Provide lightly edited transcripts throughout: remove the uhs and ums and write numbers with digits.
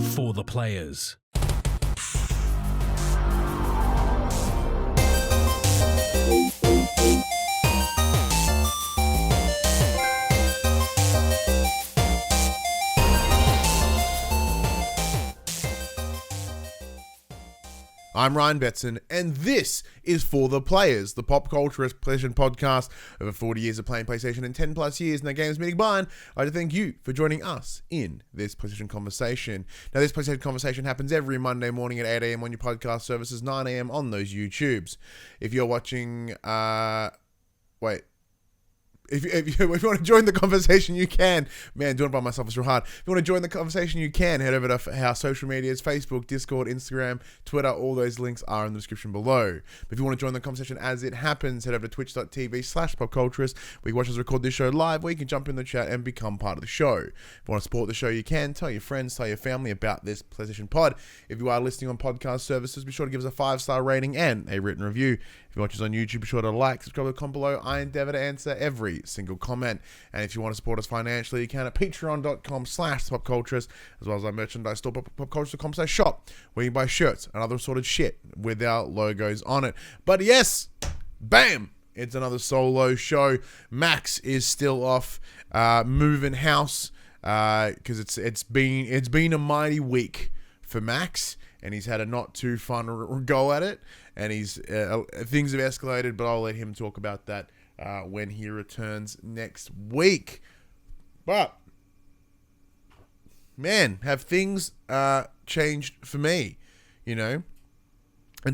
For the players. I'm Ryan Betson, and this is For the Players, the PopCulturists PlayStation Podcast. Over 40 years of playing PlayStation and 10 plus years in the games meeting blind. I'd like to thank you for joining us in this PlayStation conversation. Now, this PlayStation conversation happens every Monday morning at 8 a.m. on your podcast services, 9 a.m. on those YouTubes. If you're watching, If you want to join the conversation, you can. Man, doing it by myself is real hard. If you want to join the conversation, you can. Head over to our social medias, Facebook, Discord, Instagram, Twitter. All those links are in the description below. But if you want to join the conversation as it happens, head over to twitch.tv/PopCulturist. We can watch us record this show live, where you can jump in the chat and become part of the show. If you want to support the show, you can. Tell your friends, tell your family about this PlayStation pod. If you are listening on podcast services, be sure to give us a 5-star rating and a written review. If you watch us on YouTube, be sure to like, subscribe, comment below. I endeavor to answer every single comment. And if you want to support us financially, you can at patreon.com/popculturist, as well as our merchandise store, popculturist.com/shop, where you can buy shirts and other sorted shit with our logos on it. But yes, bam! It's another solo show. Max is still off moving house because it's been a mighty week for Max, and he's had a not too fun go at it, and things have escalated, but I'll let him talk about that when he returns next week. But man, have things changed for me, in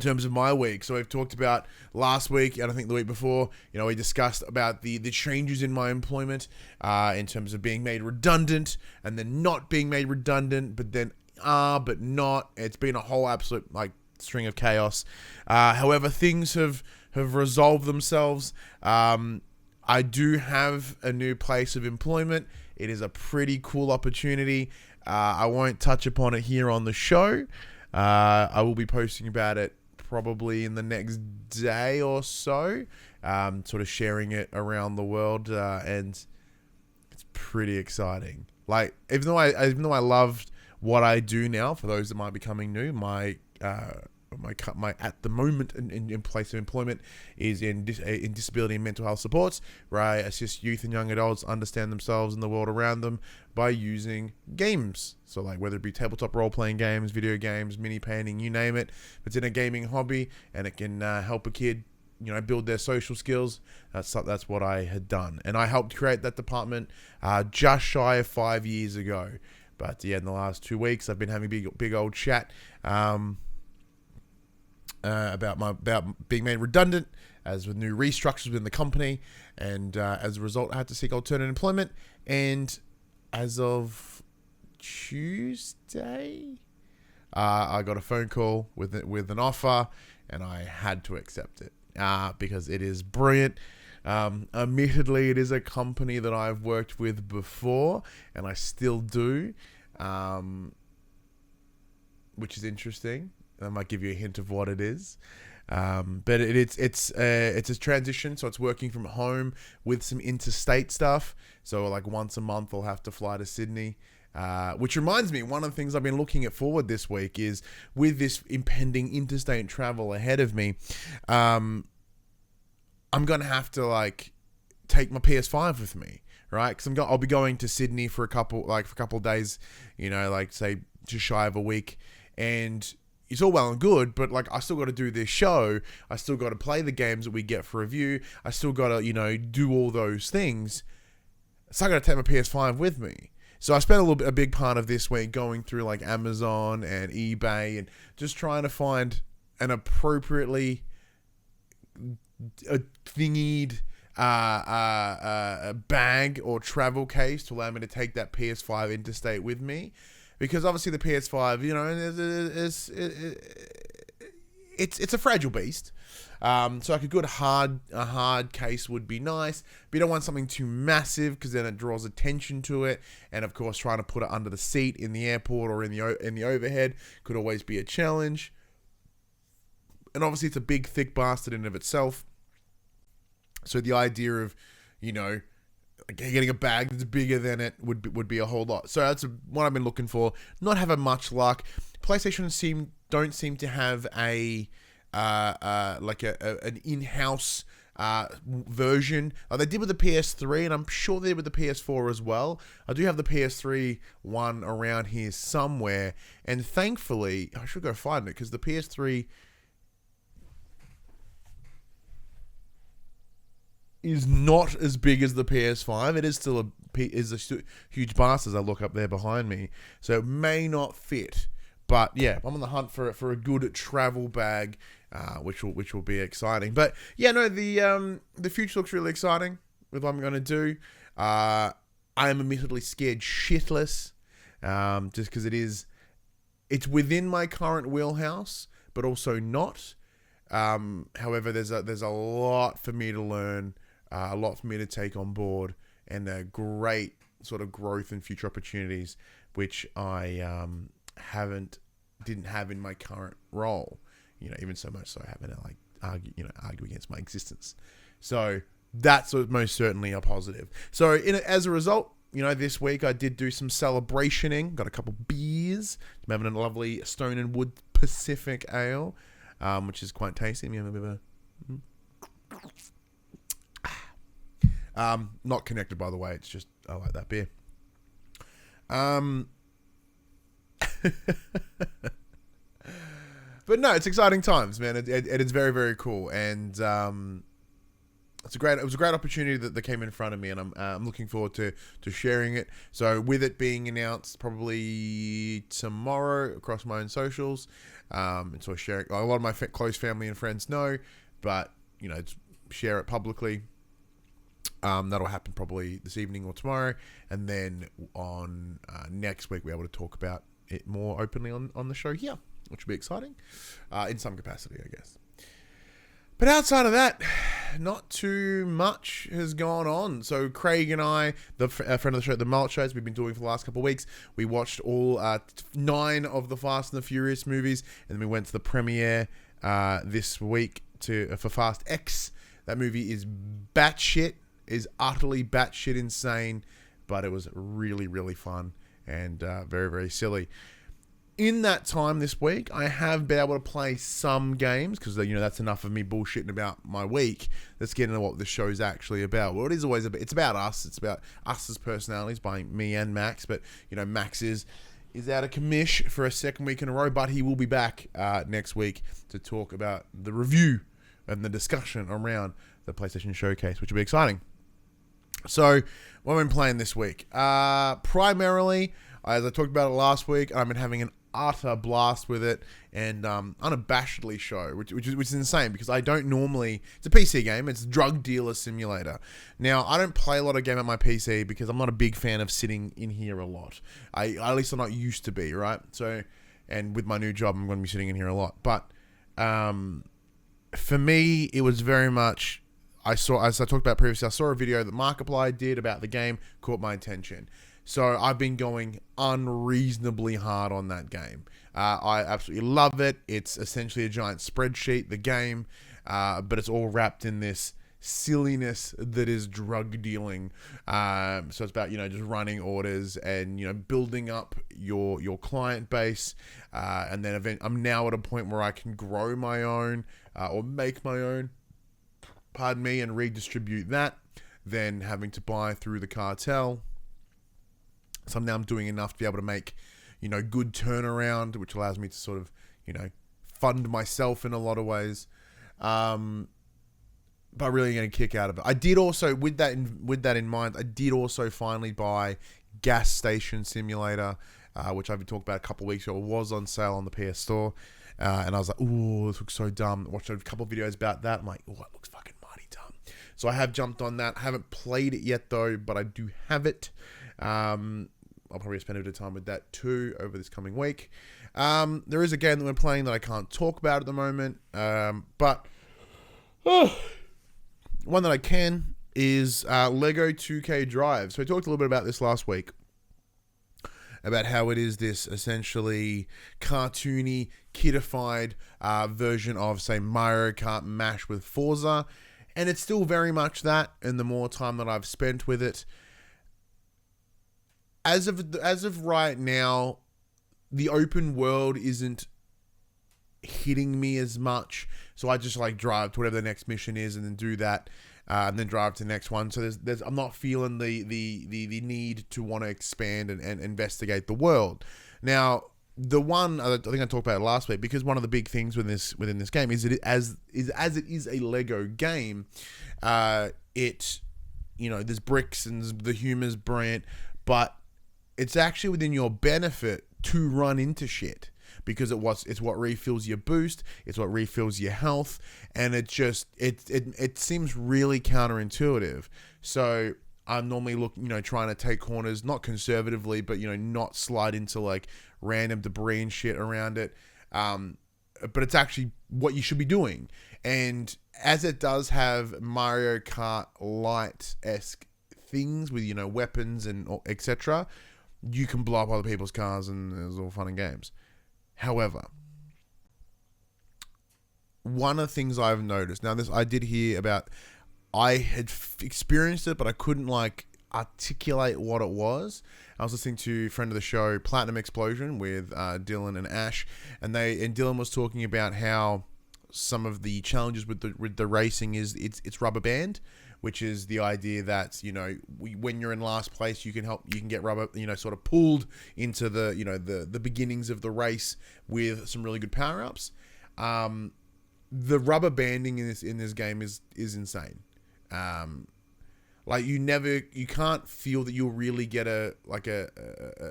terms of my week. So we've talked about last week, and I think the week before, we discussed about the changes in my employment in terms of being made redundant, and then not being made redundant, but then but not. It's been a whole absolute string of chaos. However, things have resolved themselves. I do have a new place of employment. It is a pretty cool opportunity. I won't touch upon it here on the show. I will be posting about it probably in the next day or so, sort of sharing it around the world, and it's pretty exciting. Even though I loved what I do now, for those that might be coming new, my at the moment in place of employment is in disability and mental health supports, where I assist youth and young adults understand themselves and the world around them by using games. So whether it be tabletop role-playing games, video games, mini painting, you name it. If it's in a gaming hobby and it can help a kid build their social skills, that's what I had done. And I helped create that department just shy of 5 years ago. But yeah, in the last 2 weeks, I've been having big old chat about being made redundant, as with new restructures within the company, and as a result, I had to seek alternate employment. And as of Tuesday, I got a phone call with an offer, and I had to accept it because it is brilliant. Admittedly, it is a company that I've worked with before, and I still do, which is interesting. I might give you a hint of what it is, but it's a transition. So it's working from home with some interstate stuff. So once a month, I'll have to fly to Sydney. Which reminds me, one of the things I've been looking forward this week is, with this impending interstate travel ahead of me, I'm going to have to take my PS5 with me, right? Because I'll be going to Sydney for a couple of days, say just shy of a week. And it's all well and good, but I still got to do this show. I still got to play the games that we get for review. I still got to, do all those things. So I got to take my PS5 with me. So I spent a big part of this week going through Amazon and eBay and just trying to find an appropriately thingied bag or travel case to allow me to take that PS5 interstate with me, because obviously the PS5, it's a fragile beast. So a good hard case would be nice, but you don't want something too massive because then it draws attention to it. And of course, trying to put it under the seat in the airport or in the overhead could always be a challenge. And obviously, it's a big, thick bastard in and of itself. So the idea of, getting a bag that's bigger than it would be a whole lot. So that's what I've been looking for. Not having much luck. PlayStation don't seem to have an in-house version. They did with the PS3, and I'm sure they did with the PS4 as well. I do have the PS3 one around here somewhere, and thankfully, I should go find it, because the PS3 is not as big as the PS5. It is still a huge bastard as I look up there behind me, so it may not fit. But yeah, I'm on the hunt for a good travel bag, which will be exciting. But yeah, no, the future looks really exciting with what I'm going to do. I am admittedly scared shitless, just because it's within my current wheelhouse, but also not. However, there's a lot for me to learn, a lot for me to take on board, and a great sort of growth and future opportunities, which I didn't have in my current role. Even so much so I haven't to argue against my existence. So that's most certainly a positive. So as a result, this week I did do some celebrationing. Got a couple beers. I'm having a lovely Stone and Wood Pacific Ale, which is quite tasty. You have a bit of not connected, by the way. It's just I like that beer. But no, it's exciting times, man. It is very, very cool, and it was a great opportunity that came in front of me, and I'm looking forward to sharing it. So with it being announced probably tomorrow across my own socials, and so sharing, a lot of my close family and friends know, but share it publicly. That'll happen probably this evening or tomorrow, and then on next week we're able to talk about it more openly on the show here, which will be exciting in some capacity, I guess. But outside of that, not too much has gone on. So Craig and I, a friend of the show, the Mullet Shows, we've been doing for the last couple of weeks. We watched all 9 of the Fast and the Furious movies, and then we went to the premiere this week for Fast X. That movie is utterly batshit insane, but it was really, really fun and very, very silly. In that time this week, I have been able to play some games, because that's enough of me bullshitting about my week. Let's get into what the show's actually about. Well, it is always it's about us. It's about us as personalities, by me and Max. But Max is out of commish for a second week in a row, but he will be back next week to talk about the review and the discussion around the PlayStation Showcase, which will be exciting. So, what have I been playing this week? Primarily, as I talked about it last week, I've been having an utter blast with it, and unabashedly show, which is insane, because I don't normally. It's a PC game. It's Drug Dealer Simulator. Now, I don't play a lot of game on my PC because I'm not a big fan of sitting in here a lot. At least I'm not used to be, right? So, and with my new job, I'm going to be sitting in here a lot. But for me, it was very much. As I talked about previously, I saw a video that Markiplier did about the game, caught my attention. So I've been going unreasonably hard on that game. I absolutely love it. It's essentially a giant spreadsheet, the game, but it's all wrapped in this silliness that is drug dealing. So it's about, just running orders and, building up your client base. And then I'm now at a point where I can grow my own or make my own, and redistribute that, then having to buy through the cartel. So now I'm doing enough to be able to make, good turnaround, which allows me to sort of, fund myself in a lot of ways. But really getting a kick out of it. I did also, with that in mind, I did also finally buy Gas Station Simulator, which I've talked about a couple of weeks ago. It was on sale on the PS Store. And I was like, ooh, this looks so dumb. Watched a couple of videos about that. I'm like, oh, it looks fucking mighty dumb. So I have jumped on that. I haven't played it yet, though, but I do have it. I'll probably spend a bit of time with that too over this coming week. There is a game that we're playing that I can't talk about at the moment, but one that I can is Lego 2K Drive. So I talked a little bit about this last week, about how it is this essentially cartoony, kidified version of, say, Mario Kart mashed with Forza. And it's still very much that, and the more time that I've spent with it, as of right now, the open world isn't hitting me as much. So I just like drive to whatever the next mission is and then do that, and then drive to the next one. So there's I'm not feeling the need to want to expand and investigate the world. Now, the one I think I talked about it last week, because one of the big things within this game is that as it is a Lego game, it, you know, there's bricks and the humor's brilliant, but it's actually within your benefit to run into shit, because it's what refills your boost, it's what refills your health, and it seems really counterintuitive. So I'm normally trying to take corners, not conservatively, but, not slide into like random debris and shit around it. But it's actually what you should be doing. And as it does have Mario Kart Light-esque things with, weapons and etc., you can blow up other people's cars and it's all fun and games. However, one of the things I've noticed, now this I did hear about, I had experienced it, but I couldn't like articulate what it was. I was listening to a friend of the show, Platinum Explosion, with Dylan and Ash, and Dylan was talking about how some of the challenges with the racing is it's rubber band, which is the idea that, when you're in last place, you can get rubber, sort of pulled into the beginnings of the race with some really good power ups. The rubber banding in this game is insane. Like you can't feel that you'll really get an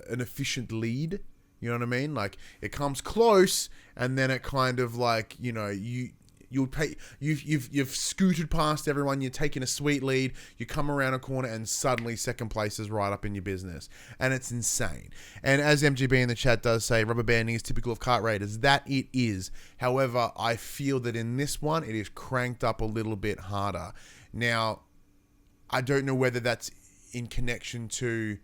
efficient lead. You know what I mean? Like it comes close, and then it kind of like, you've scooted past everyone, you're taking a sweet lead, you come around a corner, and suddenly second place is right up in your business, and it's insane. And as MGB in the chat does say, rubber banding is typical of kart raiders. That it is. However, I feel that in this one, it is cranked up a little bit harder. Now, I don't know whether that's in connection to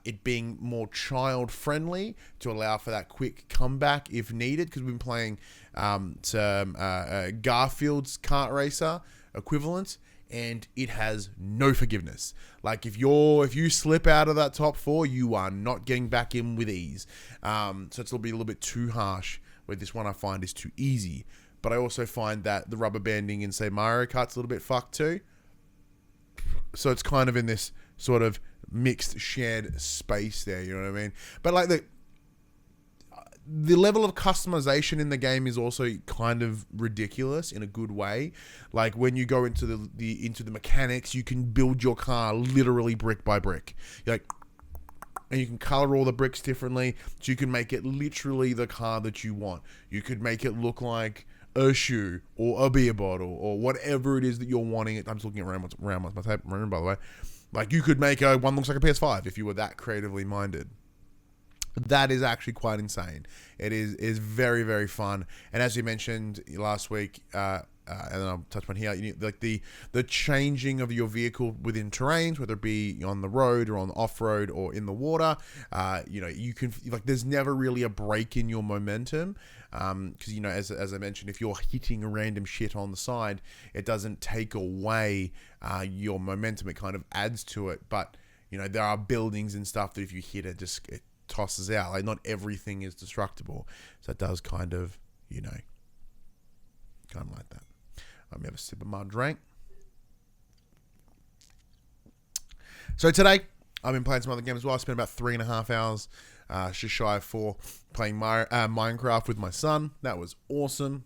it being more child friendly to allow for that quick comeback if needed, because we've been playing some Garfield's kart racer equivalent, and it has no forgiveness. Like if you slip out of that top four, you are not getting back in with ease. So it'll be a little bit too harsh, where this one I find is too easy. But I also find that the rubber banding in, say, Mario Kart's a little bit fucked too. So it's kind of in this sort of mixed shared space there, you know what I mean? But like the level of customization in the game is also kind of ridiculous in a good way. Like when you go into the mechanics, you can build your car literally brick by brick. You're like, and you can color all the bricks differently, so you can make it literally the car that you want. You could make it look like a shoe or a beer bottle or whatever it is that you're wanting. I'm just looking around my tape room, by the way. Like you could make one looks like a PS5 if you were that creatively minded. That is actually quite insane. It is very, very fun. And as you mentioned last week, and then I'll touch on here, like the changing of your vehicle within terrains, whether it be on the road or on the off-road or in the water, you can, like, there's never really a break in your momentum. Because, as I mentioned, if you're hitting random shit on the side, it doesn't take away your momentum. It kind of adds to it. But, there are buildings and stuff that if you hit it, it tosses out. Like, not everything is destructible. So it does kind of like that. Let me have a sip of my drink. So today, I've been playing some other games as well. I spent about 3.5 hours, just shy of 4, playing Minecraft with my son. That was awesome.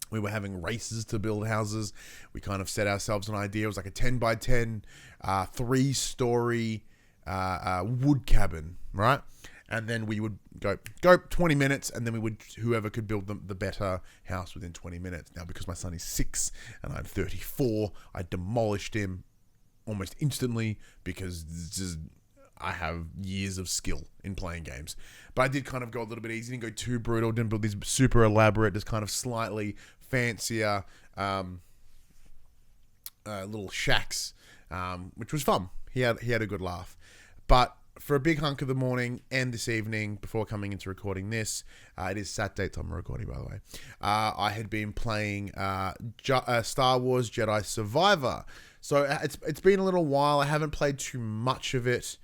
We were having races to build houses. We kind of set ourselves an idea. It was like a 10 by 10, 3-story wood cabin, right? And then we would go 20 minutes, and then whoever could build the better house within 20 minutes. Now, because my son is 6 and I'm 34, I demolished him almost instantly because I have years of skill in playing games. But I did kind of go a little bit easy, didn't go too brutal, didn't build these super elaborate, just kind of slightly fancier little shacks, which was fun. He had a good laugh. But for a big hunk of the morning and this evening before coming into recording this, it is Saturday time I'm recording, by the way. I had been playing Star Wars Jedi Survivor. So it's been a little while. I haven't played too much of it.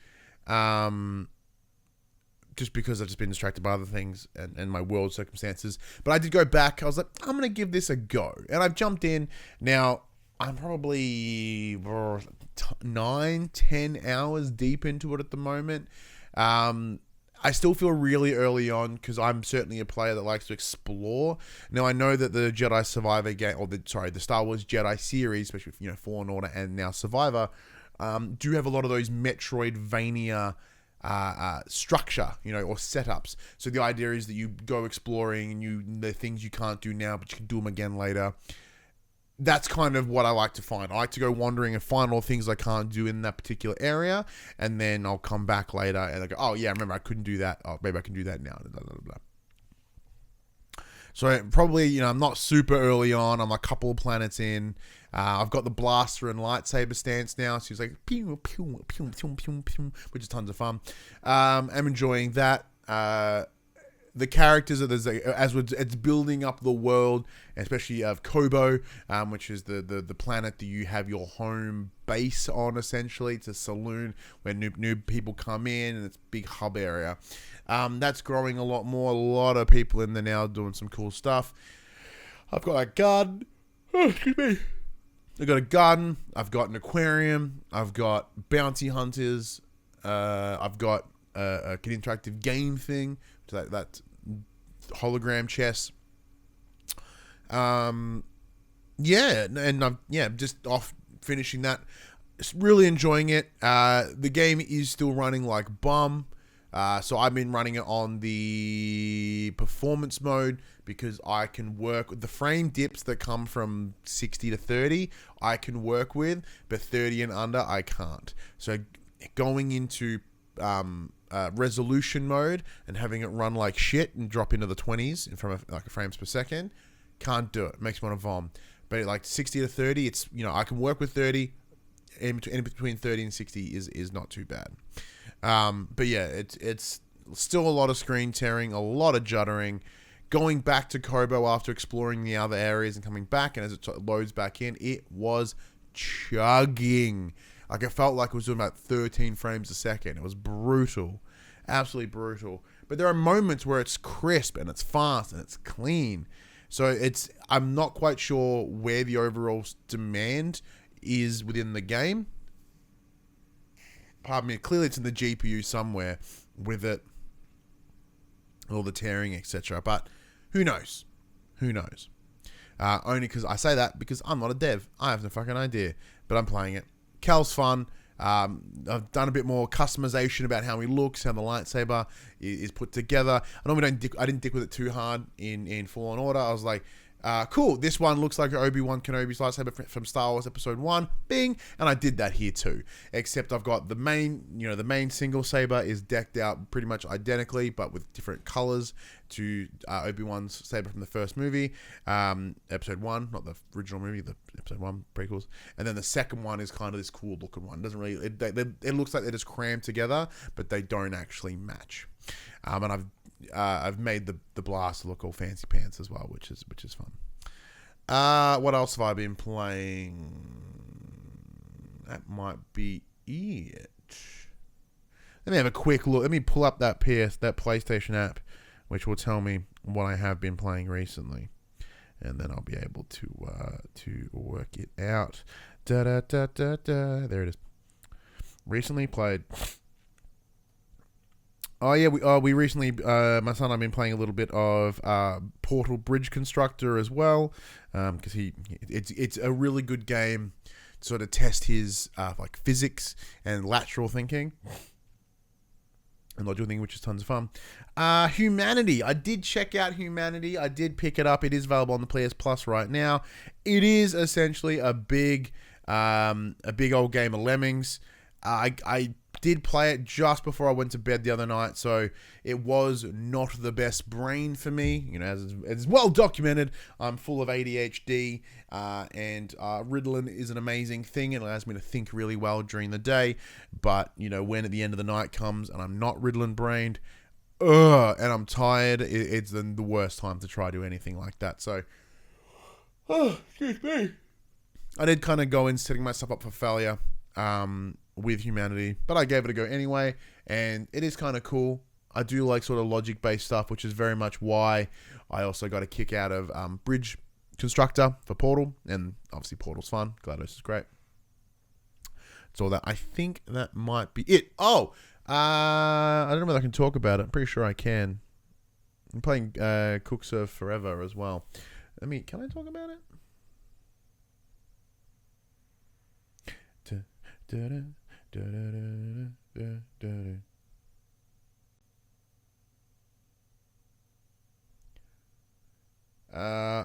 Just because I've just been distracted by other things and my world circumstances. But I did go back. I was like, I'm going to give this a go. And I've jumped in. Now, I'm probably 9-10 hours deep into it at the moment. I still feel really early on because I'm certainly a player that likes to explore. Now, I know that the Jedi Survivor game, or the Star Wars Jedi series, especially with, Fallen Order and now Survivor, do have a lot of those Metroidvania structure, or setups. So the idea is that you go exploring and the things you can't do now, but you can do them again later. That's kind of what I like to find. I like to go wandering and find all things I can't do in that particular area, and then I'll come back later and I go, oh yeah, remember I couldn't do that. Oh, maybe I can do that now. Blah, blah, blah. So probably, I'm not super early on. I'm a couple of planets in. I've got the blaster and lightsaber stance now. So it's like, pew, pew, pew, pew, pew, pew, which is tons of fun. I'm enjoying that. The characters, it's building up the world, especially of Kobo, which is the planet that you have your home base on, essentially. It's a saloon where new people come in, and it's a big hub area. That's growing a lot more. A lot of people in there now doing some cool stuff. I've got a garden. Oh, excuse me. I've got a garden. I've got an aquarium. I've got bounty hunters. I've got an interactive game thing. That hologram chess. And I'm just off finishing that. Just really enjoying it. The game is still running like bum. So I've been running it on the performance mode because I can work with the frame dips that come from 60 to 30. I can work with, but 30 and under I can't. So going into resolution mode and having it run like shit and drop into the 20s from a frames per second, can't do it. It makes me want to vom. But like 60 to 30, it's I can work with 30. In between 30 and 60 is not too bad. But yeah, it's still a lot of screen tearing, a lot of juddering. Going back to Kobo after exploring the other areas and coming back, and as it loads back in, it was chugging. Like, it felt like it was doing about 13 frames a second. It was brutal. Absolutely brutal. But there are moments where it's crisp and it's fast and it's clean. So I'm not quite sure where the overall demand is within the game. Pardon me. Clearly it's in the GPU somewhere with it. All the tearing, etc. But who knows? Who knows? Only because I say that because I'm not a dev. I have no fucking idea. But I'm playing it. Cal's fun. I've done a bit more customization about how he looks, how the lightsaber is put together. I didn't dick with it too hard in Fallen Order. I was like, cool, this one looks like Obi-Wan Kenobi's lightsaber from Star Wars Episode 1. Bing! And I did that here too. Except I've got the main single saber is decked out pretty much identically, but with different colors to Obi-Wan's saber from the first movie. Episode 1, not the original movie, the Episode 1 prequels. And then the second one is kind of this cool looking one. It doesn't really, it looks like they're just crammed together, but they don't actually match. And I've made the blast look all fancy pants as well, which is fun. What else have I been playing? That might be it. Let me have a quick look. Let me pull up that PlayStation app, which will tell me what I have been playing recently, and then I'll be able to work it out. There it is. Recently played. Oh yeah, we recently, my son and I've been playing a little bit of Portal Bridge Constructor as well, because it's a really good game to sort of test his like physics and lateral thinking and logical thinking, which is tons of fun. Humanity, I did check out Humanity. I did pick it up. It is available on the PS Plus right now. It is essentially a big old game of Lemmings. I did play it just before I went to bed the other night, so it was not the best brain for me. You know, as it's well documented, I'm full of ADHD, and Ritalin is an amazing thing. It allows me to think really well during the day, but, you know, when at the end of the night comes and I'm not Ritalin brained, and I'm tired, it's the worst time to try to do anything like that. So, excuse me. I did kind of go in setting myself up for failure with humanity, but I gave it a go anyway, and it is kind of cool. I do like sort of logic-based stuff, which is very much why I also got a kick out of Bridge Constructor for Portal, and obviously Portal's fun. GLaDOS is great. It's all that. I think that might be it. Oh, I don't know whether I can talk about it. I'm pretty sure I can. I'm playing CookServeForever as well. Can I talk about it?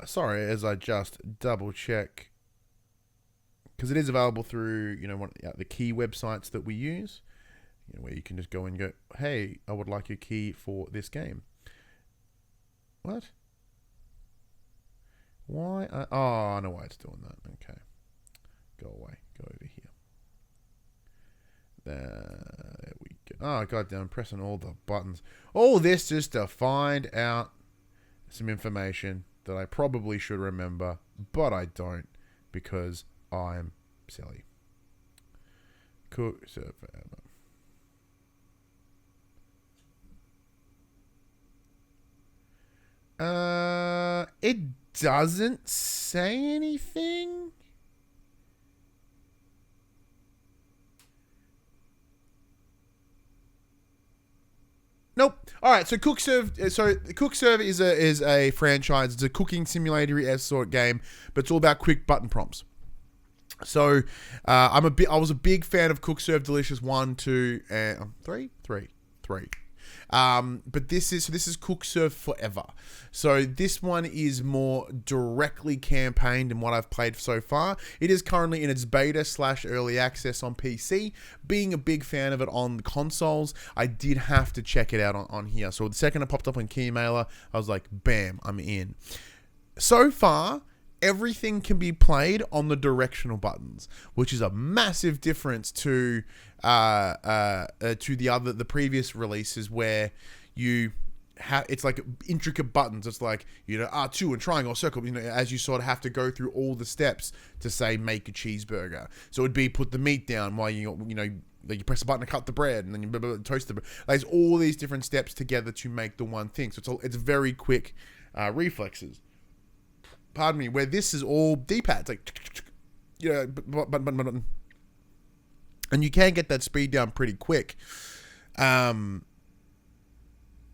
Sorry, as I just double check, because it is available through, you know, one of the key websites that we use, you know, where you can just go and go, hey, I would like a key for this game. What? Why? I know why it's doing that. Okay, go away. Go over here. There we go. Oh, goddamn, I'm pressing all the buttons. All this just to find out some information that I probably should remember, but I don't because I'm silly. CookServeForever. It doesn't say anything. Nope. All right. So CookServe is a franchise. It's a cooking simulator sort game, but it's all about quick button prompts. So I was a big fan of CookServe Delicious 1, 2, and 3. But this is CookServeForever. So this one is more directly campaigned in what I've played so far. It is currently in its beta / early access on PC. Being a big fan of it on the consoles, I did have to check it out on here. So the second it popped up on Keymailer, I was like, bam, I'm in. So far, everything can be played on the directional buttons, which is a massive difference to the previous releases where you have, it's like intricate buttons. It's like, you know, R2 and triangle, circle, you know, as you sort of have to go through all the steps to say make a cheeseburger. So it'd be put the meat down while you know, like you press a button to cut the bread, and then you toast the bread. Like, there's all these different steps together to make the one thing. So it's very quick reflexes. Pardon me, where this is all D-pads, like, you know, button. And you can get that speed down pretty quick.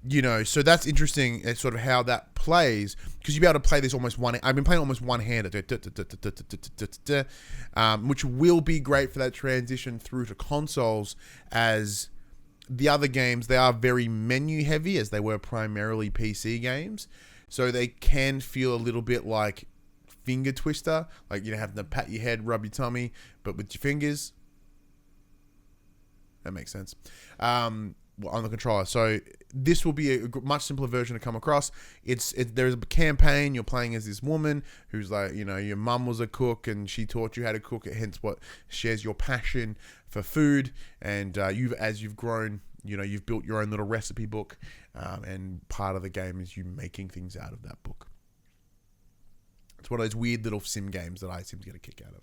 You know, so that's interesting, sort of how that plays, because you'll be able to play this almost I've been playing almost one-handed, which will be great for that transition through to consoles, as the other games, they are very menu heavy, as they were primarily PC games. So they can feel a little bit like finger twister, like, you know, having to pat your head, rub your tummy, but with your fingers. That makes sense. On the controller. So this will be a much simpler version to come across. There's a campaign. You're playing as this woman who's like, you know, your mum was a cook and she taught you how to cook. Hence what shares your passion for food. And as you've grown, you know, you've built your own little recipe book. And part of the game is you making things out of that book. It's one of those weird little sim games that I seem to get a kick out of.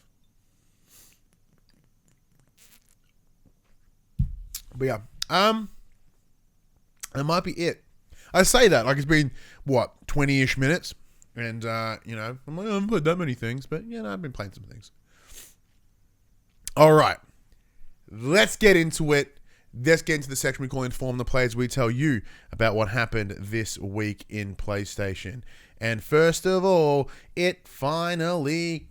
But yeah, that might be it. I say that like it's been, 20-ish minutes, and you know, I'm like, I haven't played that many things, but yeah, no, I've been playing some things. All right, let's get into it. Let's get into the section we call Inform the Players. We tell you about what happened this week in PlayStation. And first of all, it finally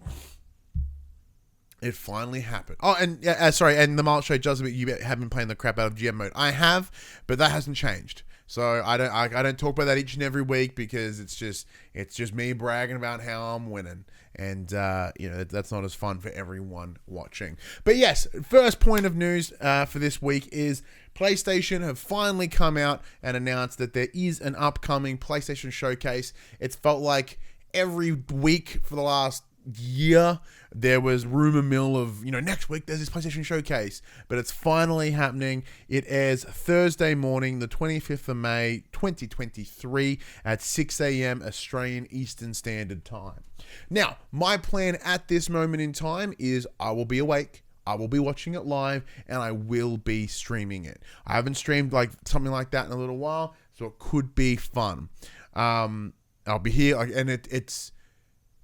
happened. Oh, and sorry, and the mild show does admit you have been playing the crap out of GM mode. I have, but that hasn't changed. So I don't talk about that each and every week because it's just me bragging about how I'm winning, and that's not as fun for everyone watching. But yes, first point of news for this week is PlayStation have finally come out and announced that there is an upcoming PlayStation showcase. It's felt like every week for the last year there was rumor mill of next week there's this PlayStation showcase, but it's finally happening. It airs Thursday morning, the 25th of May 2023 at 6 a.m. Australian Eastern Standard Time. Now, my plan at this moment in time is I will be awake, I will be watching it live, and I will be streaming it. I haven't streamed like something like that in a little while, so it could be fun. I'll be here, and it's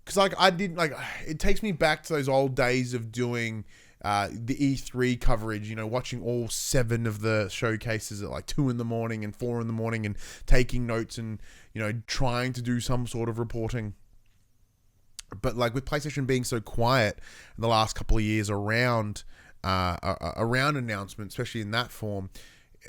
because it takes me back to those old days of doing the E3 coverage, watching all 7 of the showcases at like 2 in the morning and 4 in the morning and taking notes and, trying to do some sort of reporting. But like with PlayStation being so quiet in the last couple of years around announcements, especially in that form,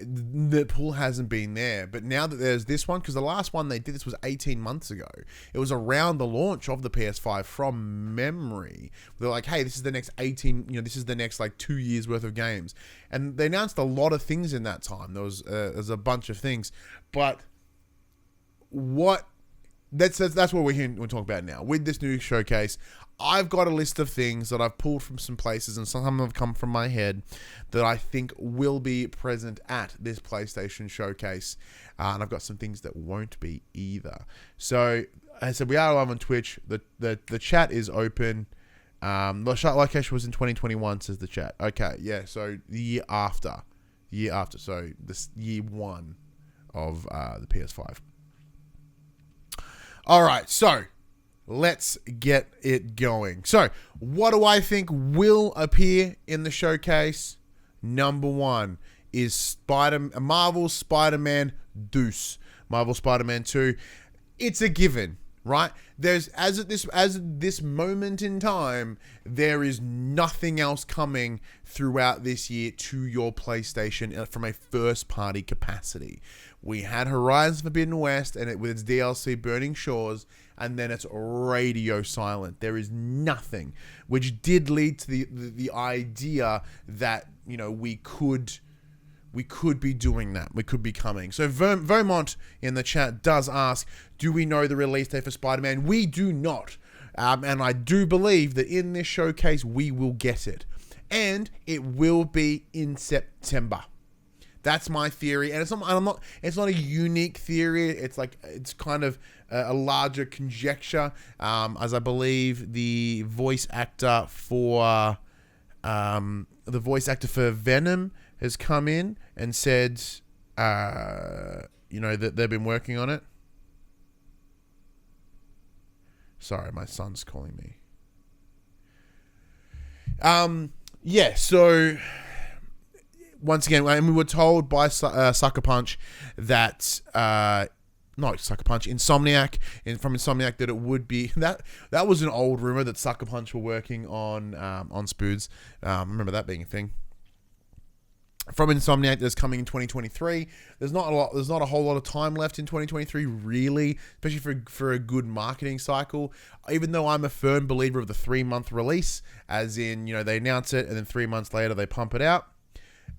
the pull hasn't been there. But now that there's this one, because the last one they did this was 18 months ago. It was around the launch of the PS5 from memory. They're like, hey, this is the next 18, this is the next like 2 years worth of games. And they announced a lot of things in that time. There's a bunch of things. But that's what we're talking about now. With this new showcase, I've got a list of things that I've pulled from some places, and some of them have come from my head, that I think will be present at this PlayStation showcase. And I've got some things that won't be either. So, as I said, we are live on Twitch. The chat is open. The shot location was in 2021, says the chat. Okay, yeah, so the year after. So, this year 1 of the PS5. All right, so let's get it going. So, what do I think will appear in the showcase? Number 1 is Marvel's Spider-Man Deuce. Marvel Spider-Man 2. It's a given, right? There's as at this moment in time, there is nothing else coming throughout this year to your PlayStation from a first-party capacity. We had Horizon Forbidden West and with its DLC Burning Shores, and then it's radio silent. There is nothing, which did lead to the idea that we could be doing that. We could be coming. So Vermont in the chat does ask, do we know the release date for Spider-Man? We do not. And I do believe that in this showcase, we will get it. And it will be in September. That's my theory. And it's not a unique theory. It's kind of a larger conjecture. As I believe the voice actor for Venom has come in and said, that they've been working on it. Sorry, my son's calling me. So once again, we were told by Sucker Punch that not Sucker Punch, Insomniac, from Insomniac, that it would be that was an old rumor that Sucker Punch were working on Spoods. I remember that being a thing. From Insomniac, that's coming in 2023. There's not a whole lot of time left in 2023, really, especially for a good marketing cycle. Even though I'm a firm believer of the 3-month release, as in, they announce it and then 3 months later they pump it out.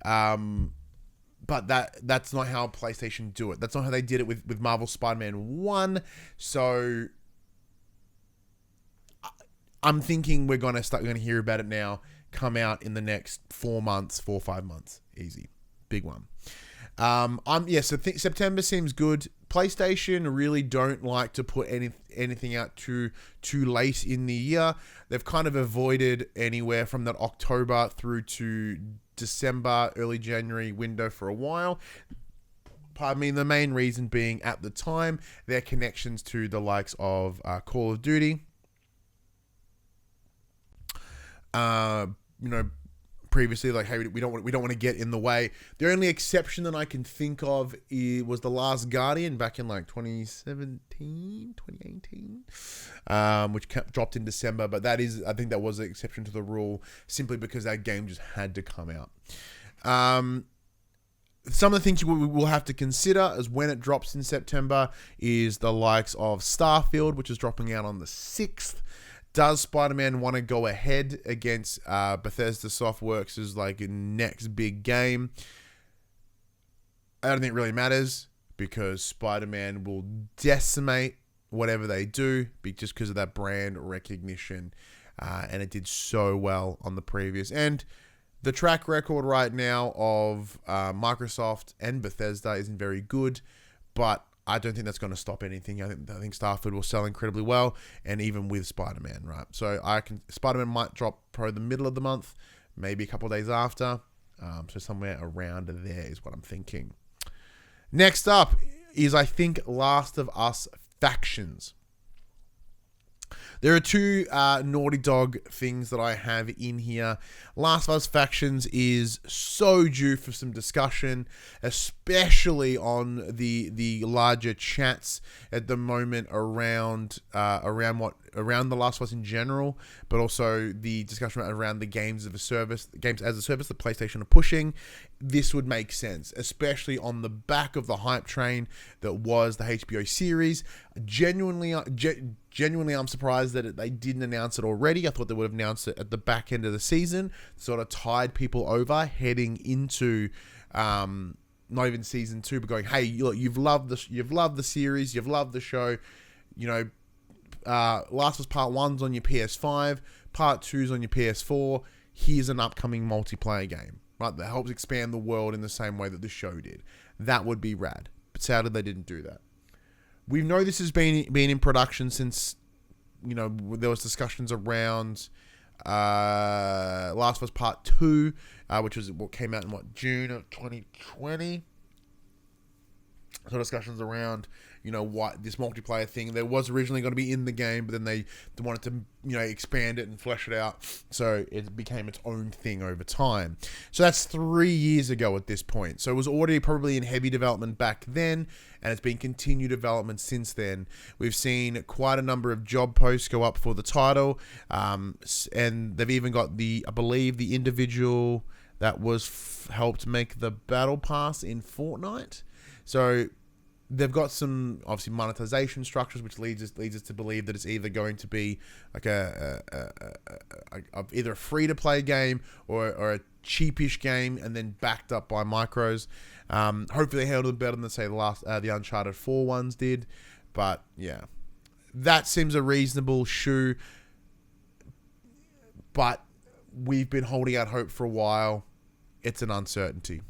But that's not how PlayStation do it. That's not how they did it with Marvel Spider-Man 1. So I'm thinking we're gonna hear about it now. Come out in the next 4 or 5 months. Easy. Big one. September seems good. PlayStation really don't like to put anything out too late in the year. They've kind of avoided anywhere from that October through to December, early January window for a while. Pardon me, the main reason being at the time, their connections to the likes of Call of Duty. Previously, like, hey, we don't want to get in the way. The only exception that I can think of was The Last Guardian back in like 2018, which dropped in December. But I think that was an exception to the rule, simply because that game just had to come out. some of the things we will have to consider as when it drops in September is the likes of Starfield, which is dropping out on the 6th. Does Spider-Man want to go ahead against Bethesda Softworks' like next big game? I don't think it really matters, because Spider-Man will decimate whatever they do just because of that brand recognition. And it did so well on the previous. And the track record right now of Microsoft and Bethesda isn't very good, but I don't think that's going to stop anything. I think Starfield will sell incredibly well, and even with Spider-Man, right? So Spider-Man might drop probably the middle of the month, maybe a couple of days after. So somewhere around there is what I'm thinking. Next up is, I think, Last of Us Factions. There are two Naughty Dog things that I have in here. Last of Us Factions is so due for some discussion, especially on the larger chats at the moment around The Last of Us in general, but also the discussion around the games as a service that PlayStation are pushing. This would make sense, especially on the back of the hype train that was the HBO series. Genuinely, I'm surprised that they didn't announce it already. I thought they would have announced it at the back end of the season, sort of tied people over heading into not even season 2, but going, hey, look, you've loved the series, you've loved the show, you know. Last of Us Part 1's on your PS5, Part 2's on your PS4. Here's an upcoming multiplayer game, right, that helps expand the world in the same way that the show did. That would be rad. But sadly, they didn't do that. We know this has been in production since, you know, there was discussions around Last of Us Part 2, which was what came out in June of 2020. So discussions around, you know, what this multiplayer thing, there was originally going to be in the game, but then they wanted to, you know, expand it and flesh it out, so it became its own thing over time. So that's 3 years ago at this point. So it was already probably in heavy development back then, and it's been continued development since then. We've seen quite a number of job posts go up for the title, and they've even got I believe the individual that was helped make the battle pass in Fortnite. So they've got some obviously monetization structures, which leads us to believe that it's either going to be like either a free to play game or a cheapish game, and then backed up by micros. Hopefully they handled it better than say the Uncharted 4 ones did. But yeah, that seems a reasonable shoe. But we've been holding out hope for a while. It's an uncertainty.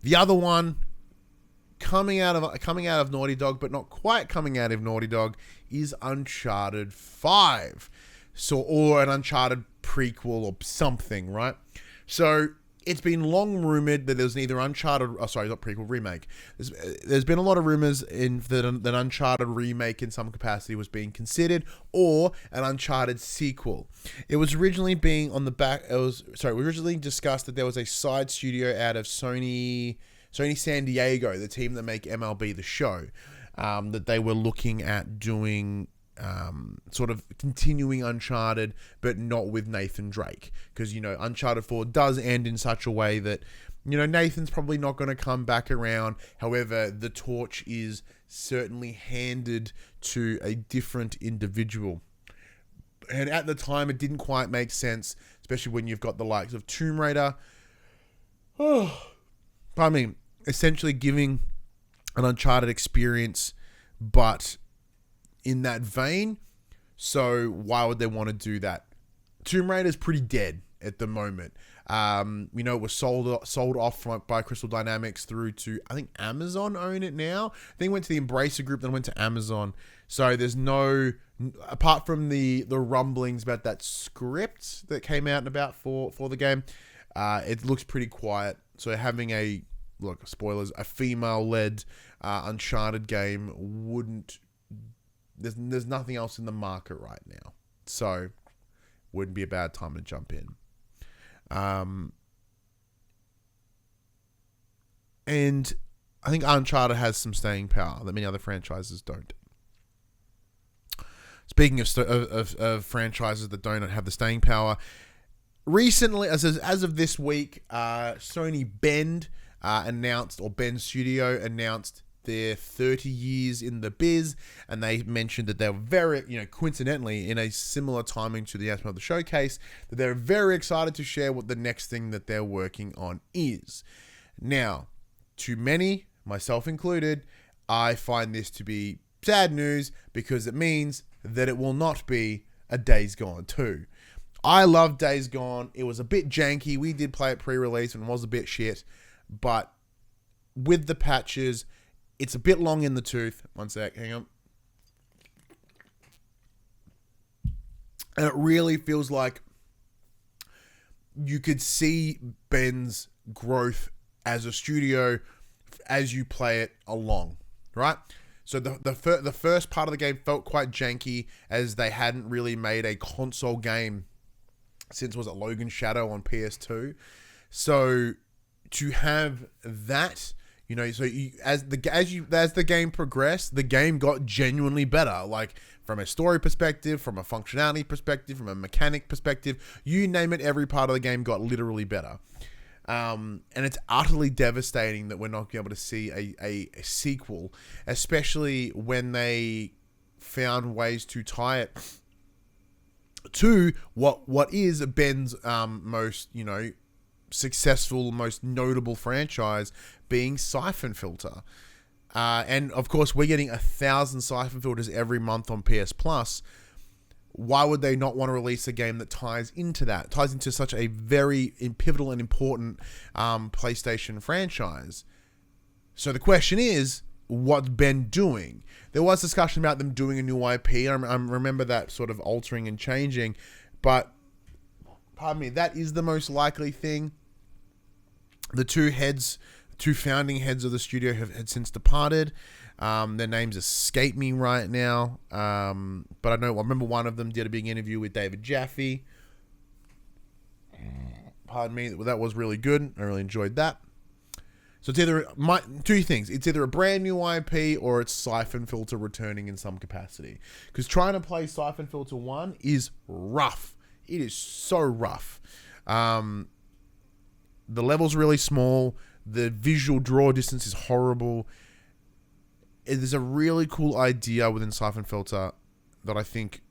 The other one coming out of Naughty Dog, but not quite coming out of Naughty Dog, is Uncharted 5. Or an Uncharted prequel or something, right? So it's been long rumored that there's neither remake. There's been a lot of rumors that an Uncharted remake in some capacity was being considered, or an Uncharted sequel. It was originally originally discussed that there was a side studio out of Sony San Diego, the team that make MLB The Show, that they were looking at doing sort of continuing Uncharted, but not with Nathan Drake, because, you know, Uncharted 4 does end in such a way that, you know, Nathan's probably not going to come back around. However, the torch is certainly handed to a different individual. And at the time, it didn't quite make sense, especially when you've got the likes of Tomb Raider. Essentially giving an Uncharted experience, but in that vein. So why would they want to do that? Tomb Raider is pretty dead at the moment. We know it was sold off by Crystal Dynamics through to, I think, Amazon own it now. I think it went to the Embracer Group, then went to Amazon. So there's no, apart from the rumblings about that script that came out and about for the game, it looks pretty quiet. So having spoilers, a female-led Uncharted game wouldn't. There's nothing else in the market right now, so wouldn't be a bad time to jump in. And I think Uncharted has some staying power that many other franchises don't. Speaking of franchises that don't have the staying power, recently, as of this week, Sony Bend announced, or Bend Studio announced their 30 years in the biz, and they mentioned that they were very, coincidentally, in a similar timing to the announcement of the showcase, that they're very excited to share what the next thing that they're working on is. Now, to many, myself included, I find this to be sad news because it means that it will not be a Days Gone 2. I love Days Gone. It was a bit janky. We did play it pre-release and it was a bit shit, but with the patches, it's a bit long in the tooth. One sec, hang on. And it really feels like you could see Ben's growth as a studio as you play it along, right? So the first part of the game felt quite janky, as they hadn't really made a console game since, was it Logan Shadow on PS2? So to have that, so as the game progressed, the game got genuinely better. Like from a story perspective, from a functionality perspective, from a mechanic perspective, you name it, every part of the game got literally better. And it's utterly devastating that we're not going to be able to see a sequel, especially when they found ways to tie it to what is Ben's most successful, most notable franchise, being Siphon Filter. And of course, we're getting 1,000 Siphon Filters every month on PS Plus. Why would they not want to release a game that ties into such a very pivotal and important PlayStation franchise? So the question is, what's Ben doing? There was discussion about them doing a new IP. I remember that sort of altering and changing, but pardon me, that is the most likely thing. The two founding heads of the studio had since departed. Their names escape me right now. But I remember one of them did a big interview with David Jaffe. Pardon me, that was really good. I really enjoyed that. So it's either two things. It's either a brand new IP or it's Siphon Filter returning in some capacity. Because trying to play Siphon Filter 1 is rough. It is so rough. The level's really small. The visual draw distance is horrible. There's a really cool idea within Siphon Filter that I think,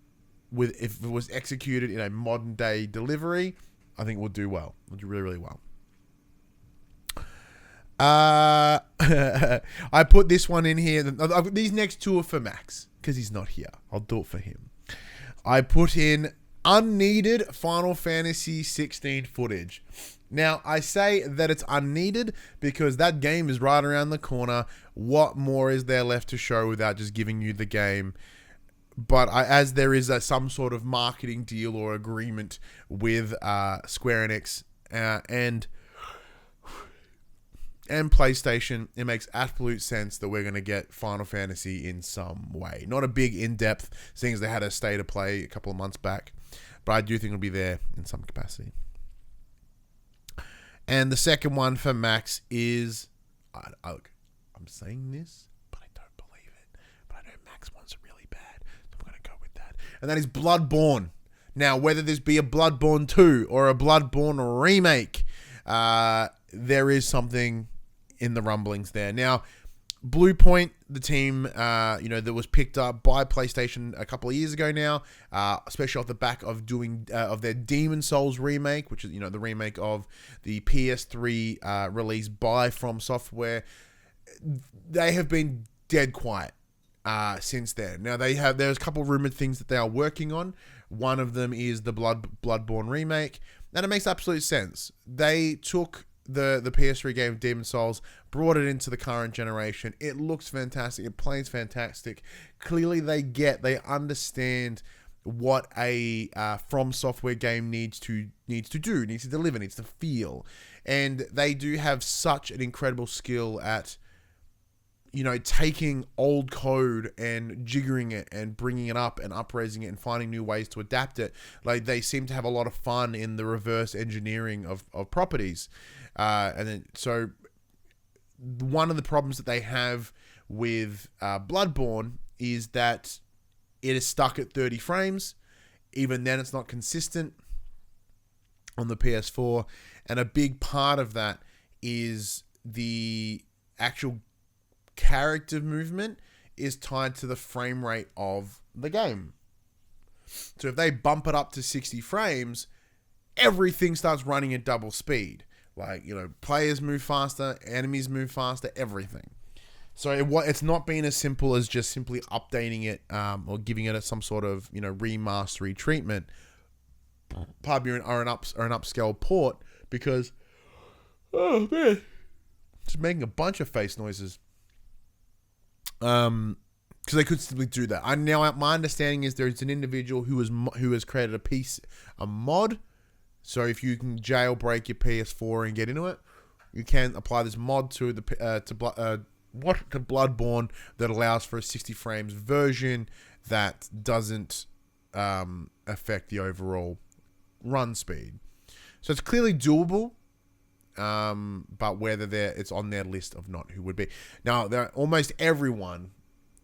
if it was executed in a modern day delivery, I think it would do well. It would do really, really well. I put this one in here. These next two are for Max because he's not here. I'll do it for him. I put in unneeded Final Fantasy 16 footage. Now, I say that it's unneeded because that game is right around the corner. What more is there left to show without just giving you the game? But as there is some sort of marketing deal or agreement with Square Enix and PlayStation, it makes absolute sense that we're going to get Final Fantasy in some way. Not a big in-depth, seeing as they had a state of play a couple of months back, but I do think it'll be there in some capacity. And the second one for Max is, look, I'm saying this, but I don't believe it. But I know Max wants it really bad, so I'm going to go with that. And that is Bloodborne. Now, whether this be a Bloodborne 2 or a Bloodborne remake, there is something in the rumblings there. Now, Blue Point, the team, that was picked up by PlayStation a couple of years ago now, especially off the back of doing of their Demon Souls remake, which is the remake of the PS3 release by From Software. They have been dead quiet since then. Now there's a couple of rumored things that they are working on. One of them is the Bloodborne remake, and it makes absolute sense. They took the PS3 game Demon Souls, brought it into the current generation. It looks fantastic. It plays fantastic. Clearly they understand what a From Software game needs to deliver, needs to feel. And they do have such an incredible skill at taking old code and jiggering it and bringing it up and upraising it and finding new ways to adapt it. Like, they seem to have a lot of fun in the reverse engineering of properties. So one of the problems that they have with Bloodborne is that it is stuck at 30 frames. Even then, it's not consistent. on the PS4, and a big part of that is the actual character movement is tied to the frame rate of the game. So if they bump it up to 60 frames, everything starts running at double speed. Like, players move faster, enemies move faster, everything. So it's not been as simple as just simply updating it or giving it some sort of remastery treatment. Pardon me, or an upscale port, because just making a bunch of face noises. Because they could simply do that. My understanding is there's an individual who has created a mod. So if you can jailbreak your PS4 and get into it, you can apply this mod to Bloodborne that allows for a 60 frames version that doesn't affect the overall run speed. So it's clearly doable, but whether it's on their list of not who would be. Now, almost everyone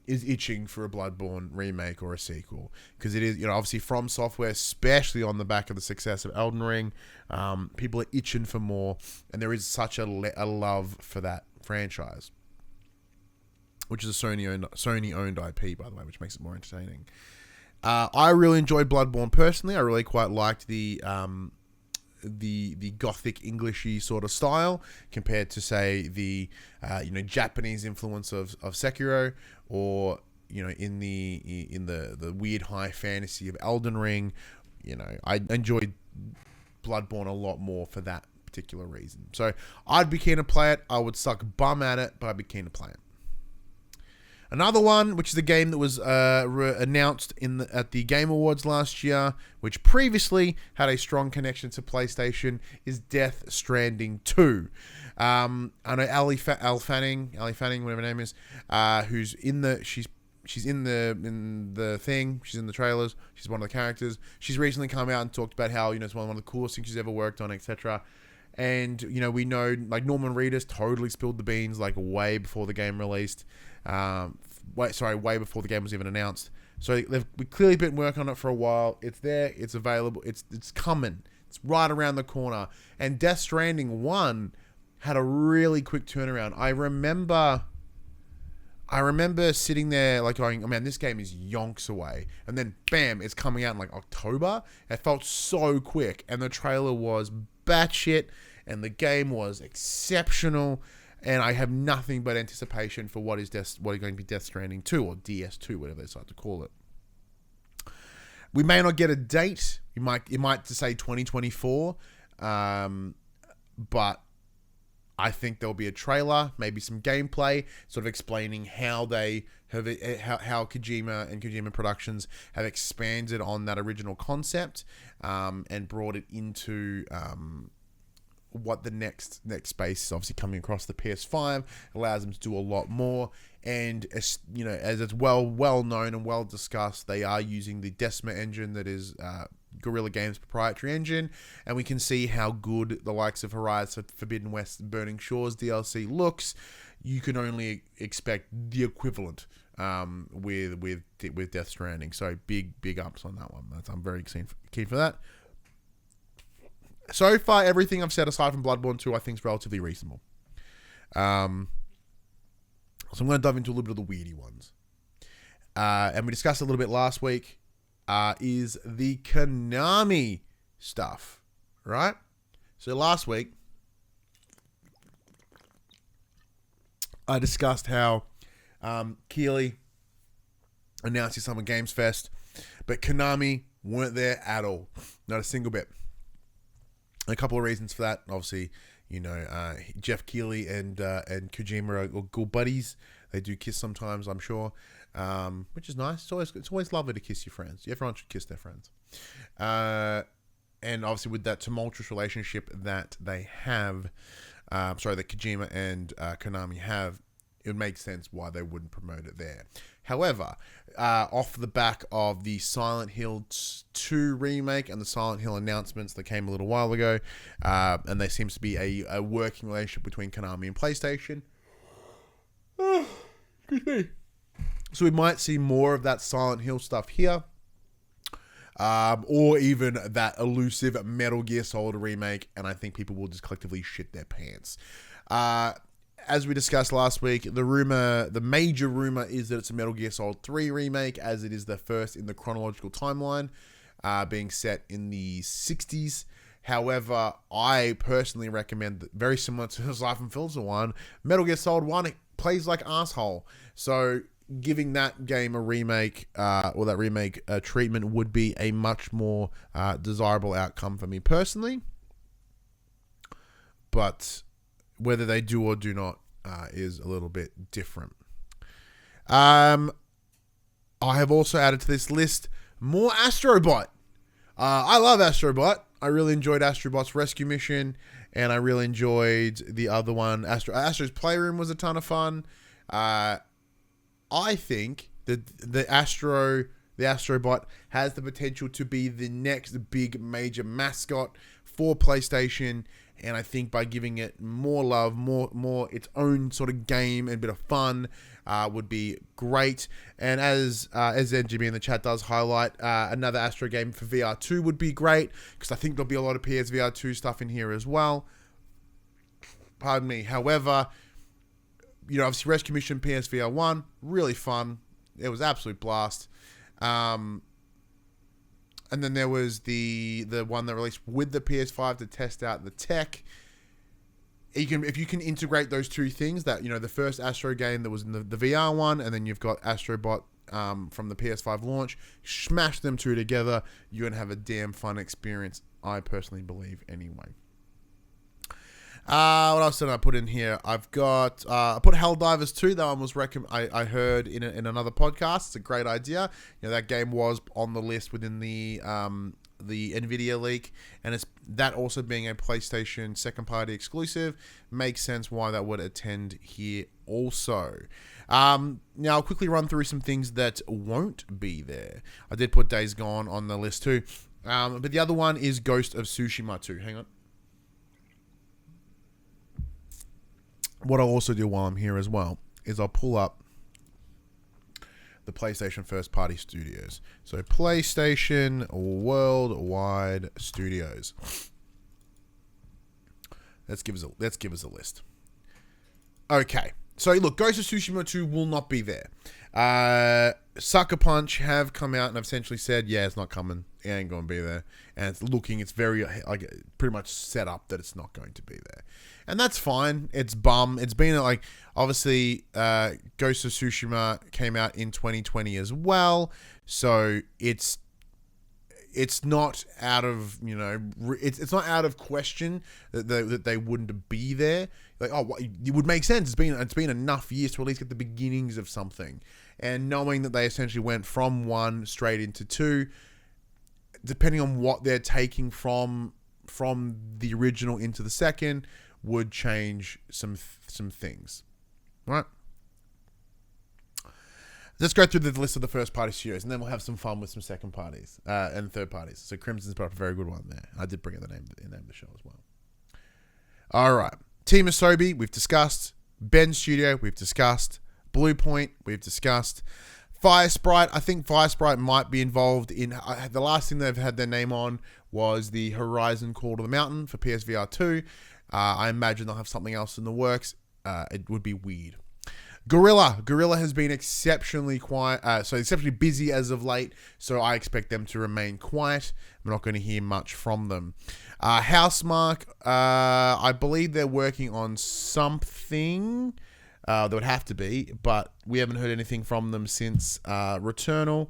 is itching for a Bloodborne remake or a sequel, because it is, obviously From Software, especially on the back of the success of Elden Ring, people are itching for more, and there is such a love for that franchise, which is a Sony-owned IP, by the way, which makes it more entertaining. I really enjoyed Bloodborne personally. I really quite liked the gothic Englishy sort of style compared to, say, the Japanese influence of Sekiro, or in the weird high fantasy of Elden Ring. I enjoyed Bloodborne a lot more for that particular reason. So I'd be keen to play it. I would suck bum at it, but I'd be keen to play it. Another one, which is a game that was announced at the Game Awards last year, which previously had a strong connection to PlayStation, is Death Stranding 2. I know Elle Fanning, whatever her name is, who's she's in the thing, she's in the trailers, she's one of the characters. She's recently come out and talked about how it's one of the coolest things she's ever worked on, etc. And we know, like, Norman Reedus totally spilled the beans like way before the game released. Way before the game was even announced. So we've clearly been working on it for a while. It's there. It's available. It's coming. It's right around the corner. And Death Stranding 1 had a really quick turnaround. I remember sitting there like going, oh man, this game is yonks away. And then bam, it's coming out in like October. It felt so quick. And the trailer was batshit. And the game was exceptional. And I have nothing but anticipation for what is going to be Death Stranding 2, or DS2, whatever they decide to call it. We may not get a date. It might just say 2024. But I think there'll be a trailer, maybe some gameplay, sort of explaining how how Kojima and Kojima Productions have expanded on that original concept, and brought it into what the next space is. Obviously coming across the PS5 allows them to do a lot more, and as it's well known and well discussed, they are using the Decima engine that is Guerrilla Games' proprietary engine, and we can see how good the likes of Horizon Forbidden West and Burning Shores DLC looks. You can only expect the equivalent with Death Stranding. So big ups on that one. I'm very keen for that. So far, everything I've said aside from Bloodborne 2, I think is relatively reasonable. So I'm going to dive into a little bit of the weirdy ones. And we discussed a little bit last week, is the Konami stuff, right? So last week, I discussed how Keighley announced his Summer Games Fest, but Konami weren't there at all. Not a single bit. A couple of reasons for that. Obviously, Jeff Keighley and Kojima are good buddies. They do kiss sometimes, I'm sure, which is nice. It's always lovely to kiss your friends. Everyone should kiss their friends. And obviously, with that tumultuous relationship that they have, that Kojima and Konami have, it would make sense why they wouldn't promote it there. However, off the back of the Silent Hill 2 remake and the Silent Hill announcements that came a little while ago, and there seems to be a working relationship between Konami and PlayStation. Excuse me. So we might see more of that Silent Hill stuff here. or even that elusive Metal Gear Solid remake, and I think people will just collectively shit their pants. As we discussed last week, the major rumor is that it's a Metal Gear Solid 3 remake, as it is the first in the chronological timeline, being set in the 60s. However, I personally recommend that, very similar to the Siphon Filter one, Metal Gear Solid 1, it plays like asshole. So giving that game a remake, or that remake treatment, would be a much more desirable outcome for me personally. But whether they do or do not is a little bit different. I have also added to this list more Astrobot. I love Astrobot. I really enjoyed Astrobot's rescue mission, and I really enjoyed the other one. Astro's Playroom was a ton of fun. I think that the Astrobot has the potential to be the next big major mascot for PlayStation, and I think by giving it more love, more its own sort of game and bit of fun, would be great. And as NGB in the chat does highlight, another Astro game for VR2 would be great, because I think there'll be a lot of PSVR2 stuff in here as well. Pardon me. However, obviously Rescue Mission PSVR 1, really fun. It was absolute blast. And then there was the one that released with the PS5 to test out the tech. If you can integrate those two things, that the first Astro game that was in the VR one, and then you've got Astrobot from the PS5 launch, smash them two together, you're gonna have a damn fun experience. I personally believe, anyway. What else did I put in here? I've got I put Helldivers 2. That one was I heard in another podcast. It's a great idea. That game was on the list within the Nvidia leak, and it's that also being a PlayStation second party exclusive makes sense why that would attend here also. Now I'll quickly run through some things that won't be there. I did put Days Gone on the list too, but the other one is Ghost of Tsushima 2. Hang on. What I'll also do while I'm here as well is I'll pull up the PlayStation first party studios. So PlayStation Worldwide Studios. Let's give us a list. Okay. So look, Ghost of Tsushima 2 will not be there. Sucker Punch have come out and have essentially said, yeah, it's not coming. It ain't going to be there. And it's very pretty much set up that it's not going to be there. And that's fine. It's bum. It's been obviously Ghost of Tsushima came out in 2020 as well. So it's not out of, it's not out of question that they wouldn't be there. It would make sense. It's been enough years to at least get the beginnings of something. And knowing that they essentially went from 1 straight into 2, depending on what they're taking from the original into the second, would change some things. All right. Let's go through the list of the first party studios, and then we'll have some fun with some second parties and third parties. So Crimson's put up a very good one there. I did bring up the name of the show as well. All right. Team Asobi, we've discussed. Ben Studio, we've discussed. Blue Point, we've discussed. Firesprite, I think Firesprite might be involved in... the last thing they've had their name on was the Horizon Call to the Mountain for PSVR 2. I imagine they'll have something else in the works. It would be weird. Gorilla has been exceptionally quiet, exceptionally busy as of late, so I expect them to remain quiet. I'm not going to hear much from them. Housemarque, I believe they're working on something. There would have to be, but we haven't heard anything from them since Returnal,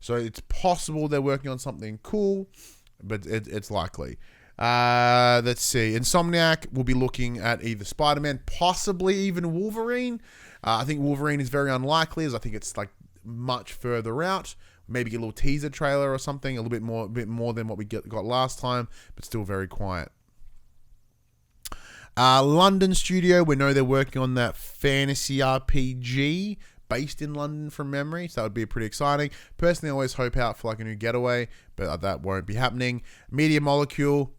so it's possible they're working on something cool, but it's likely. Let's see. Insomniac will be looking at either Spider-Man, possibly even Wolverine. I think Wolverine is very unlikely, as I think it's much further out. Maybe get a little teaser trailer or something, a bit more than what we got last time, but still very quiet. London studio, we know they're working on that fantasy RPG based in London from memory, so that would be pretty exciting. Personally, I always hope out for a new Getaway, but that won't be happening. Media Molecule,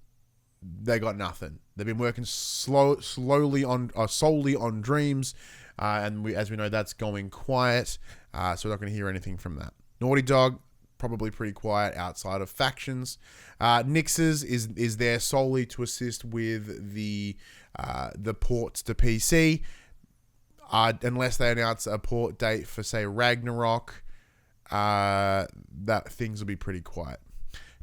they got nothing. They've been working solely on Dreams, and as we know, that's going quiet, so we're not going to hear anything from that. Naughty Dog, probably pretty quiet outside of factions. Nixes is there solely to assist with the ports to PC. Unless they announce a port date for, say, Ragnarok, that things will be pretty quiet.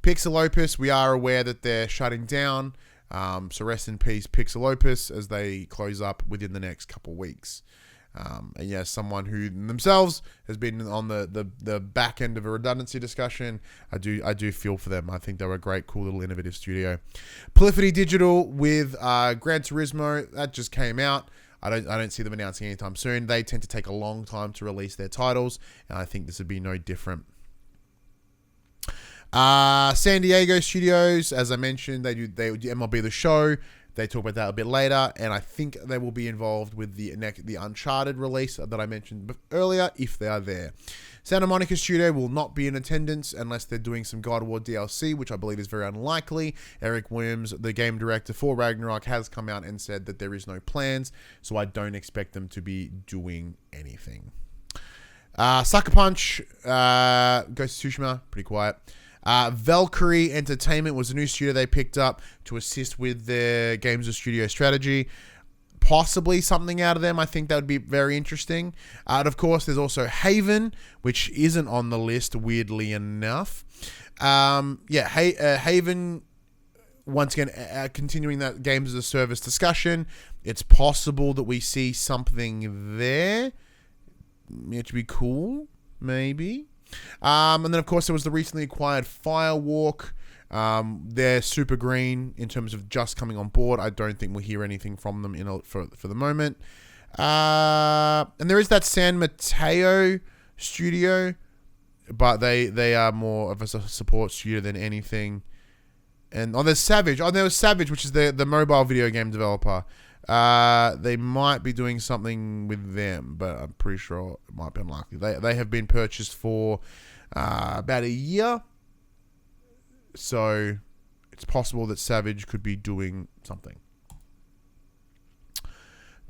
Pixel Opus, we are aware that they're shutting down. So rest in peace, Pixel Opus, as they close up within the next couple of weeks. And yeah, someone who themselves has been on the back end of a redundancy discussion, I do feel for them. I think they were a great, cool little innovative studio. Polyphony Digital with Gran Turismo, that just came out. I don't see them announcing anytime soon. They tend to take a long time to release their titles, and I think this would be no different. San Diego Studios, as I mentioned, they do MLB The Show. They talk about that a bit later, and I think they will be involved with the Uncharted release that I mentioned earlier, if they are there. Santa Monica Studio will not be in attendance unless they're doing some God of War DLC, which I believe is very unlikely. Eric Williams, the game director for Ragnarok, has come out and said that there is no plans, so I don't expect them to be doing anything. Sucker Punch, Ghost of Tsushima, pretty quiet. Valkyrie Entertainment was a new studio they picked up to assist with their games of studio strategy. Possibly something out of them. I think that would be very interesting. And of course, there's also Haven, which isn't on the list, weirdly enough. Haven, once again, continuing that games as a service discussion. It's possible that we see something there. It would be cool, maybe. And then, of course, there was the recently acquired Firewalk. They're super green in terms of just coming on board. I don't think we'll hear anything from them for the moment. And there is that San Mateo studio, but they are more of a support studio than anything. And there's Savage. There was Savage, which is the mobile video game developer. They might be doing something with them, but I'm pretty sure it might be unlikely. They have been purchased for about a year, so it's possible that Savage could be doing something.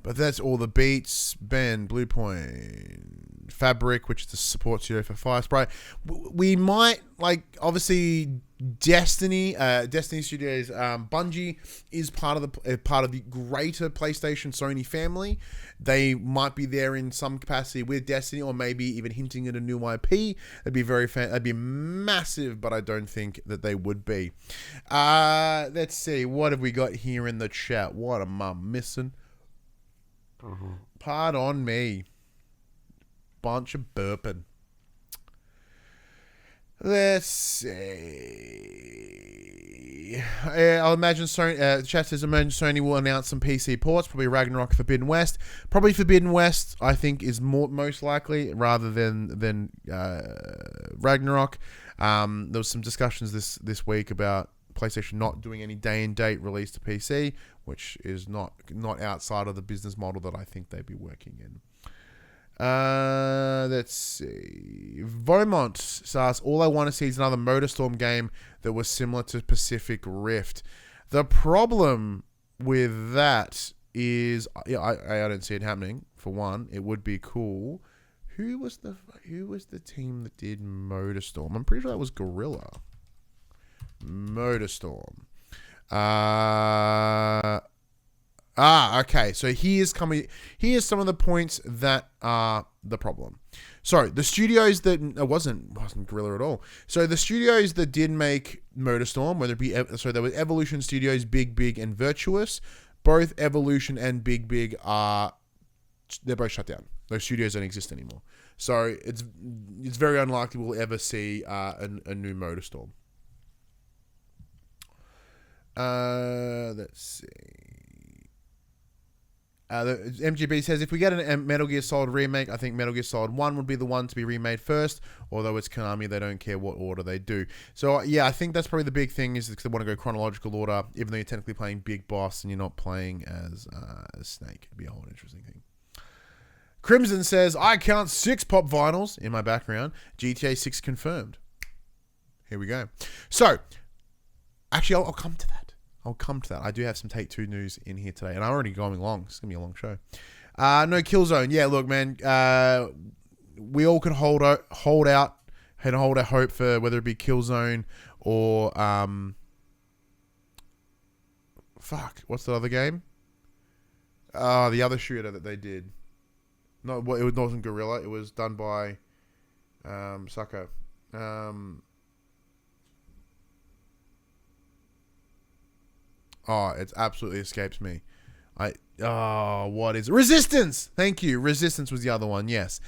But that's all the beats. Ben, Bluepoint, Fabric, which is the support studio for Firesprite. We might, obviously, Destiny Studios, Bungie is part of the greater PlayStation Sony family. They might be there in some capacity with Destiny, or maybe even hinting at a new IP. That'd be massive, but I don't think that they would be. Let's see, what have we got here in the chat? What am I missing? Pardon me. Bunch of burping. Let's see. I'll imagine Sony. Chat says, imagine Sony will announce some PC ports. Probably Ragnarok, Forbidden West. Probably Forbidden West, I think, is most likely rather than Ragnarok. There was some discussions this week about PlayStation not doing any day and date release to PC, which is not outside of the business model that I think they'd be working in. Let's see. Vomont says, all I want to see is another MotorStorm game that was similar to Pacific Rift. The problem with that is, I don't see it happening. For one, it would be cool. Who was the team that did MotorStorm? I'm pretty sure that was Guerrilla. MotorStorm. Okay. So here's some of the points that are the problem. So the studios that wasn't Guerrilla at all. So the studios that did make MotorStorm, whether it be there was Evolution Studios, Big Big, and Virtuous. Both Evolution and Big Big they're both shut down. Those studios don't exist anymore. So it's very unlikely we'll ever see a new MotorStorm. Let's see. The MGB says, if we get a Metal Gear Solid remake, I think Metal Gear Solid 1 would be the one to be remade first, although it's Konami, they don't care what order they do. So, yeah, I think that's probably the big thing, is because they want to go chronological order, even though you're technically playing Big Boss and you're not playing as Snake. It'd be a whole interesting thing. Crimson says, I count 6 pop vinyls in my background. GTA 6 confirmed. Here we go. So, actually, I'll come to that. I do have some Take-Two news in here today, and I'm already going long. It's going to be a long show. No Killzone. Yeah, look, man, we all could hold out and hold a hope for whether it be Killzone or what's the other game? The other shooter that they did. No, it wasn't Guerrilla. It was done by Sucker. It absolutely escapes me. What is Resistance? Thank you. Resistance was the other one. Yes.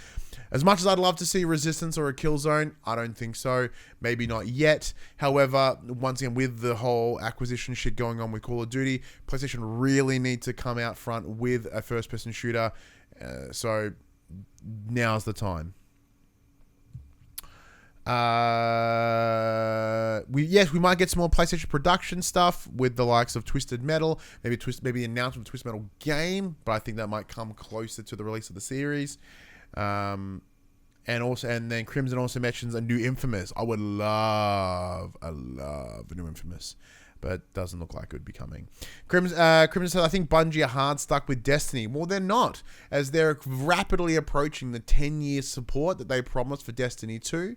As much as I'd love to see Resistance or a Killzone, I don't think so. Maybe not yet. However, once again, with the whole acquisition shit going on with Call of Duty, PlayStation really need to come out front with a first-person shooter. So now's the time. We might get some more PlayStation production stuff with the likes of Twisted Metal, maybe the announcement of Twisted Metal game, but I think that might come closer to the release of the series. And then Crimson also mentions a new Infamous. I love a new Infamous, but doesn't look like it would be coming. Crimson says, I think Bungie are hard stuck with Destiny. Well, they're not, as they're rapidly approaching the 10-year support that they promised for Destiny 2.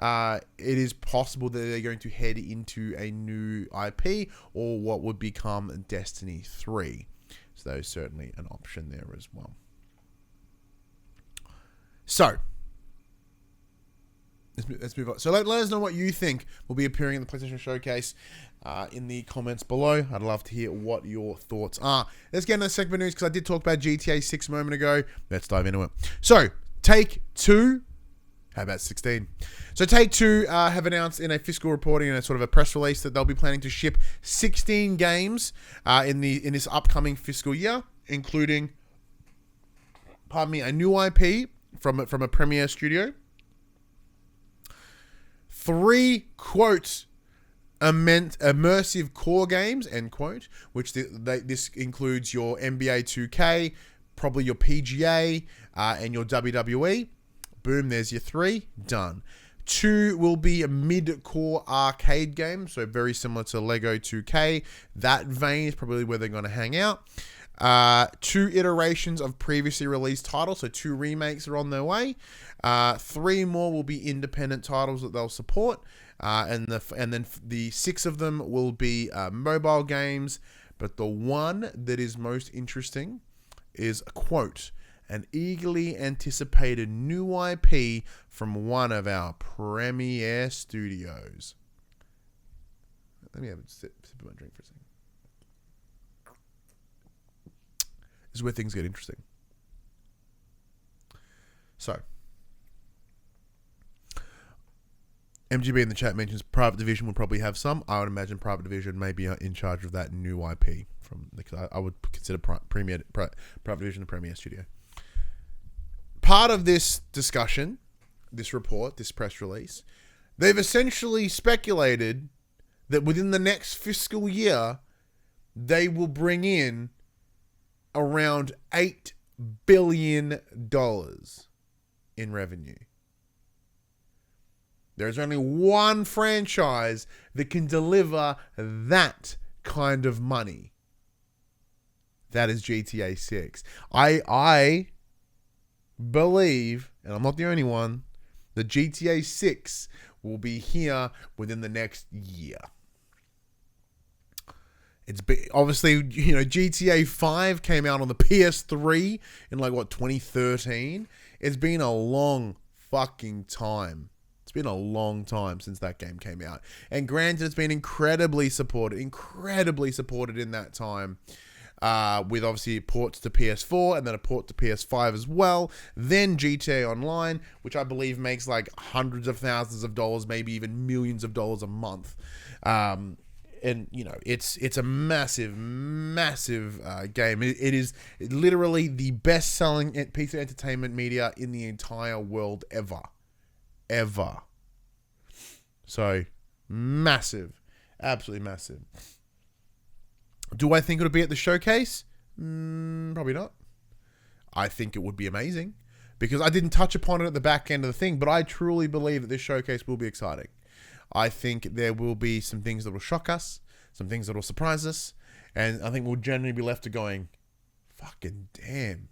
It is possible that they're going to head into a new IP or what would become Destiny 3. So there's certainly an option there as well. So, let's move on. So let us know what you think will be appearing in the PlayStation Showcase in the comments below. I'd love to hear what your thoughts are. Let's get into the segment news because I did talk about GTA6 a moment ago. Let's dive into it. So, Take-Two. How about 16? So Take-Two have announced in a fiscal reporting and a sort of a press release that they'll be planning to ship 16 games in this upcoming fiscal year, including, a new IP from a premier studio. 3, quote, immersive core games, end quote, which this includes your NBA 2K, probably your PGA, and your WWE. Boom, there's your 3. Done. 2 will be a mid-core arcade game, so very similar to Lego 2K. That vein is probably where they're going to hang out. 2 iterations of previously released titles, so 2 remakes are on their way. 3 more will be independent titles that they'll support, and then the 6 of them will be mobile games. But the one that is most interesting is, quote, an eagerly anticipated new IP from one of our premier studios. Let me have a sip of my drink for a second. This is where things get interesting. So, MGB in the chat mentions Private Division will probably have some. I would imagine Private Division may be in charge of that new IP because I would consider Private Division a premier studio. Part of this discussion, this report, this press release, they've essentially speculated that within the next fiscal year, they will bring in around $8 billion in revenue. There's only one franchise that can deliver that kind of money. That is GTA 6. I believe, and I'm not the only one, that GTA 6 will be here within the next year. It's obviously, GTA 5 came out on the PS3 in 2013. It's been a long fucking time. It's been a long time since that game came out. And granted, it's been incredibly supported in that time. With obviously ports to PS4 and then a port to PS5 as well. Then GTA Online, which I believe makes hundreds of thousands of dollars, maybe even millions of dollars a month. And it's a massive game. It is literally the best-selling piece of entertainment media in the entire world ever. So massive, absolutely massive. Do I think it'll be at the showcase? Probably not. I think it would be amazing because I didn't touch upon it at the back end of the thing, but I truly believe that this showcase will be exciting. I think there will be some things that will shock us, some things that will surprise us, and I think we'll generally be left to going, fucking damn.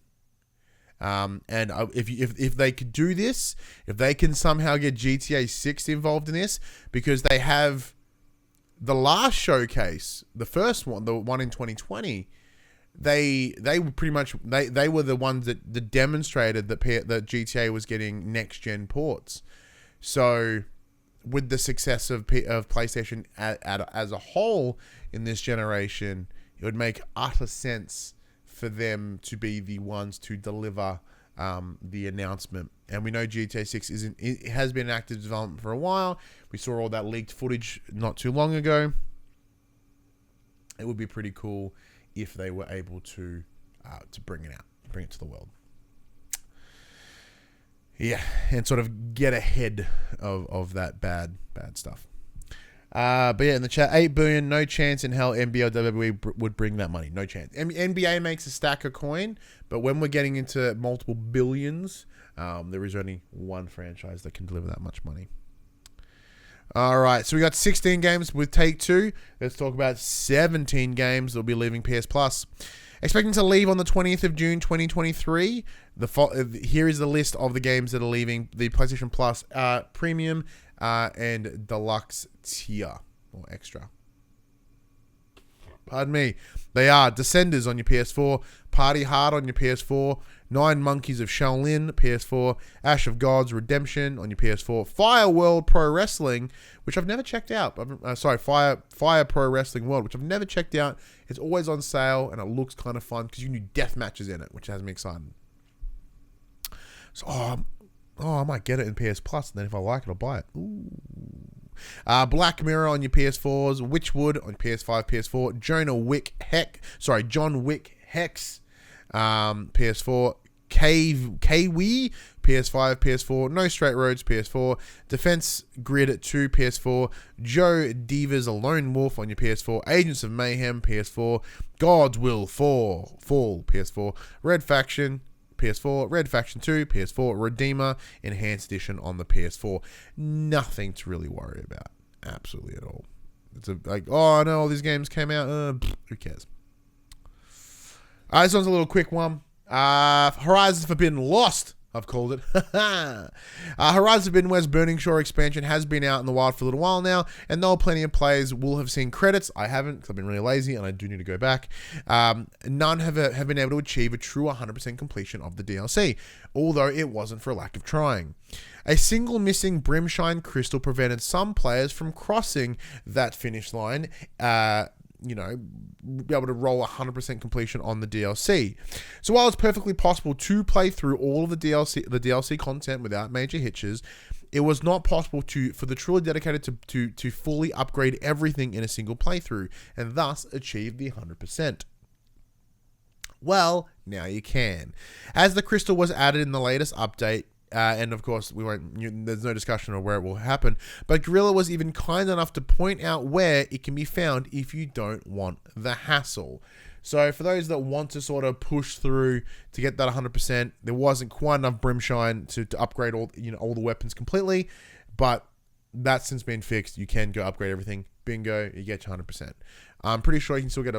If they could do this, if they can somehow get GTA6 involved in this, because they have the last showcase, the first one, the one in 2020, they were pretty much they were the ones that demonstrated that GTA was getting next gen ports. So with the success of PlayStation as a whole in this generation, it would make utter sense for them to be the ones to deliver the announcement. And we know GTA6 it has been in active development for a while. We saw all that leaked footage not too long ago. It would be pretty cool if they were able to bring it out, bring it to the world. Yeah, and sort of get ahead of that bad stuff. But yeah, in the chat, 8 billion, no chance in hell NBA or WWE would bring that money. No chance. NBA makes a stack of coin, but when we're getting into multiple billions, there is only one franchise that can deliver that much money. All right, so we got 16 games with Take-Two. Let's talk about 17 games that will be leaving PS Plus. Expecting to leave on the 20th of June, 2023. Here is the list of the games that are leaving the PlayStation Plus Premium and Deluxe tier, or Extra. Pardon me. They are Descenders on your PS4, Party Hard on your PS4, 9 Monkeys of Shaolin, PS4, Ash of Gods Redemption on your PS4, Fire World Pro Wrestling, which I've never checked out. Fire Pro Wrestling World, which I've never checked out. It's always on sale, and it looks kind of fun because you can do death matches in it, which has me excited. So, I might get it in PS Plus, and then if I like it, I'll buy it. Ooh. Black Mirror on your PS4s, Witchwood on PS5, PS4, John Wick Hex, PS4, Kiwi, PS5, PS4, No Straight Roads, PS4, Defense Grid 2, PS4, Joe Diva's A Lone Wolf on your PS4, Agents of Mayhem, PS4, God's Will Fall, PS4, Red Faction, PS4, Red Faction 2, PS4, Redeemer, Enhanced Edition on the PS4. Nothing to really worry about. Absolutely at all. It's I know all these games came out. Who cares? This one's a little quick one. Horizon Forbidden Lost, I've called it. Horizon Forbidden West Burning Shore expansion has been out in the wild for a little while now, and though plenty of players will have seen credits, I haven't because I've been really lazy and I do need to go back. None have been able to achieve a true 100% completion of the DLC, although it wasn't for a lack of trying. A single missing Brimshine crystal prevented some players from crossing that finish line, be able to roll 100% completion on the DLC. So while it's perfectly possible to play through all of the DLC content without major hitches, it was not possible for the truly dedicated to fully upgrade everything in a single playthrough, and thus achieve the 100%. Well, now you can. As the crystal was added in the latest update, and of course, there's no discussion of where it will happen, but Guerrilla was even kind enough to point out where it can be found if you don't want the hassle. So for those that want to sort of push through to get that 100%, there wasn't quite enough Brimshine to upgrade all the weapons completely, but that's since been fixed. You can go upgrade everything. Bingo, you get to 100%. I'm pretty sure you can still get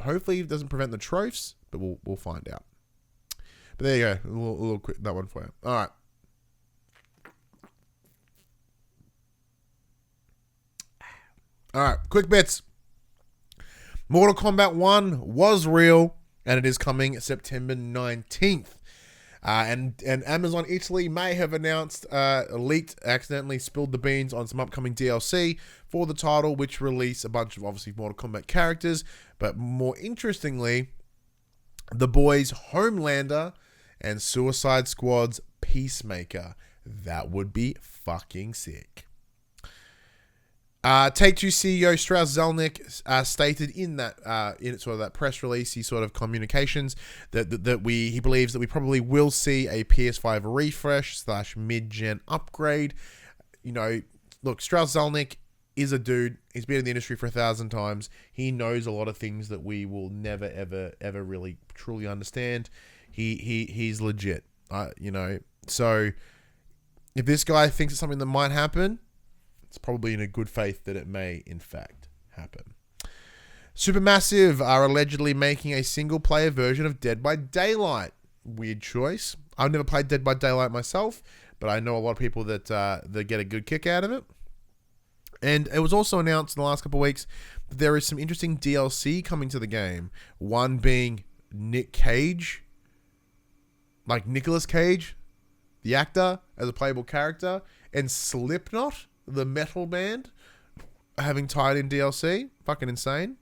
hopefully it doesn't prevent the trophies, but we'll find out. But there you go, a little quick, that one for you. All right. All right, quick bits. Mortal Kombat 1 was real, and it is coming September 19th. And Amazon Italy may have announced, accidentally spilled the beans on some upcoming DLC for the title, which release a bunch of obviously Mortal Kombat characters. But more interestingly, the boys Homelander and Suicide Squad's Peacemaker. That would be fucking sick. Take-Two CEO Strauss Zelnick stated in that press release, he sort of communications that he believes that we probably will see a PS5 refresh / mid-gen upgrade. Look, Strauss Zelnick is a dude. He's been in the industry for 1,000 times. He knows a lot of things that we will never ever really truly understand. He's legit. So if this guy thinks it's something that might happen, it's probably in a good faith that it may, in fact, happen. Supermassive are allegedly making a single-player version of Dead by Daylight. weird choice. I've never played Dead by Daylight myself, but I know a lot of people that get a good kick out of it. And it was also announced in the last couple of weeks that there is some interesting DLC coming to the game. One being Nick Cage, like Nicolas Cage, the actor, as a playable character, and Slipknot, the metal band, having tied in DLC. Fucking insane.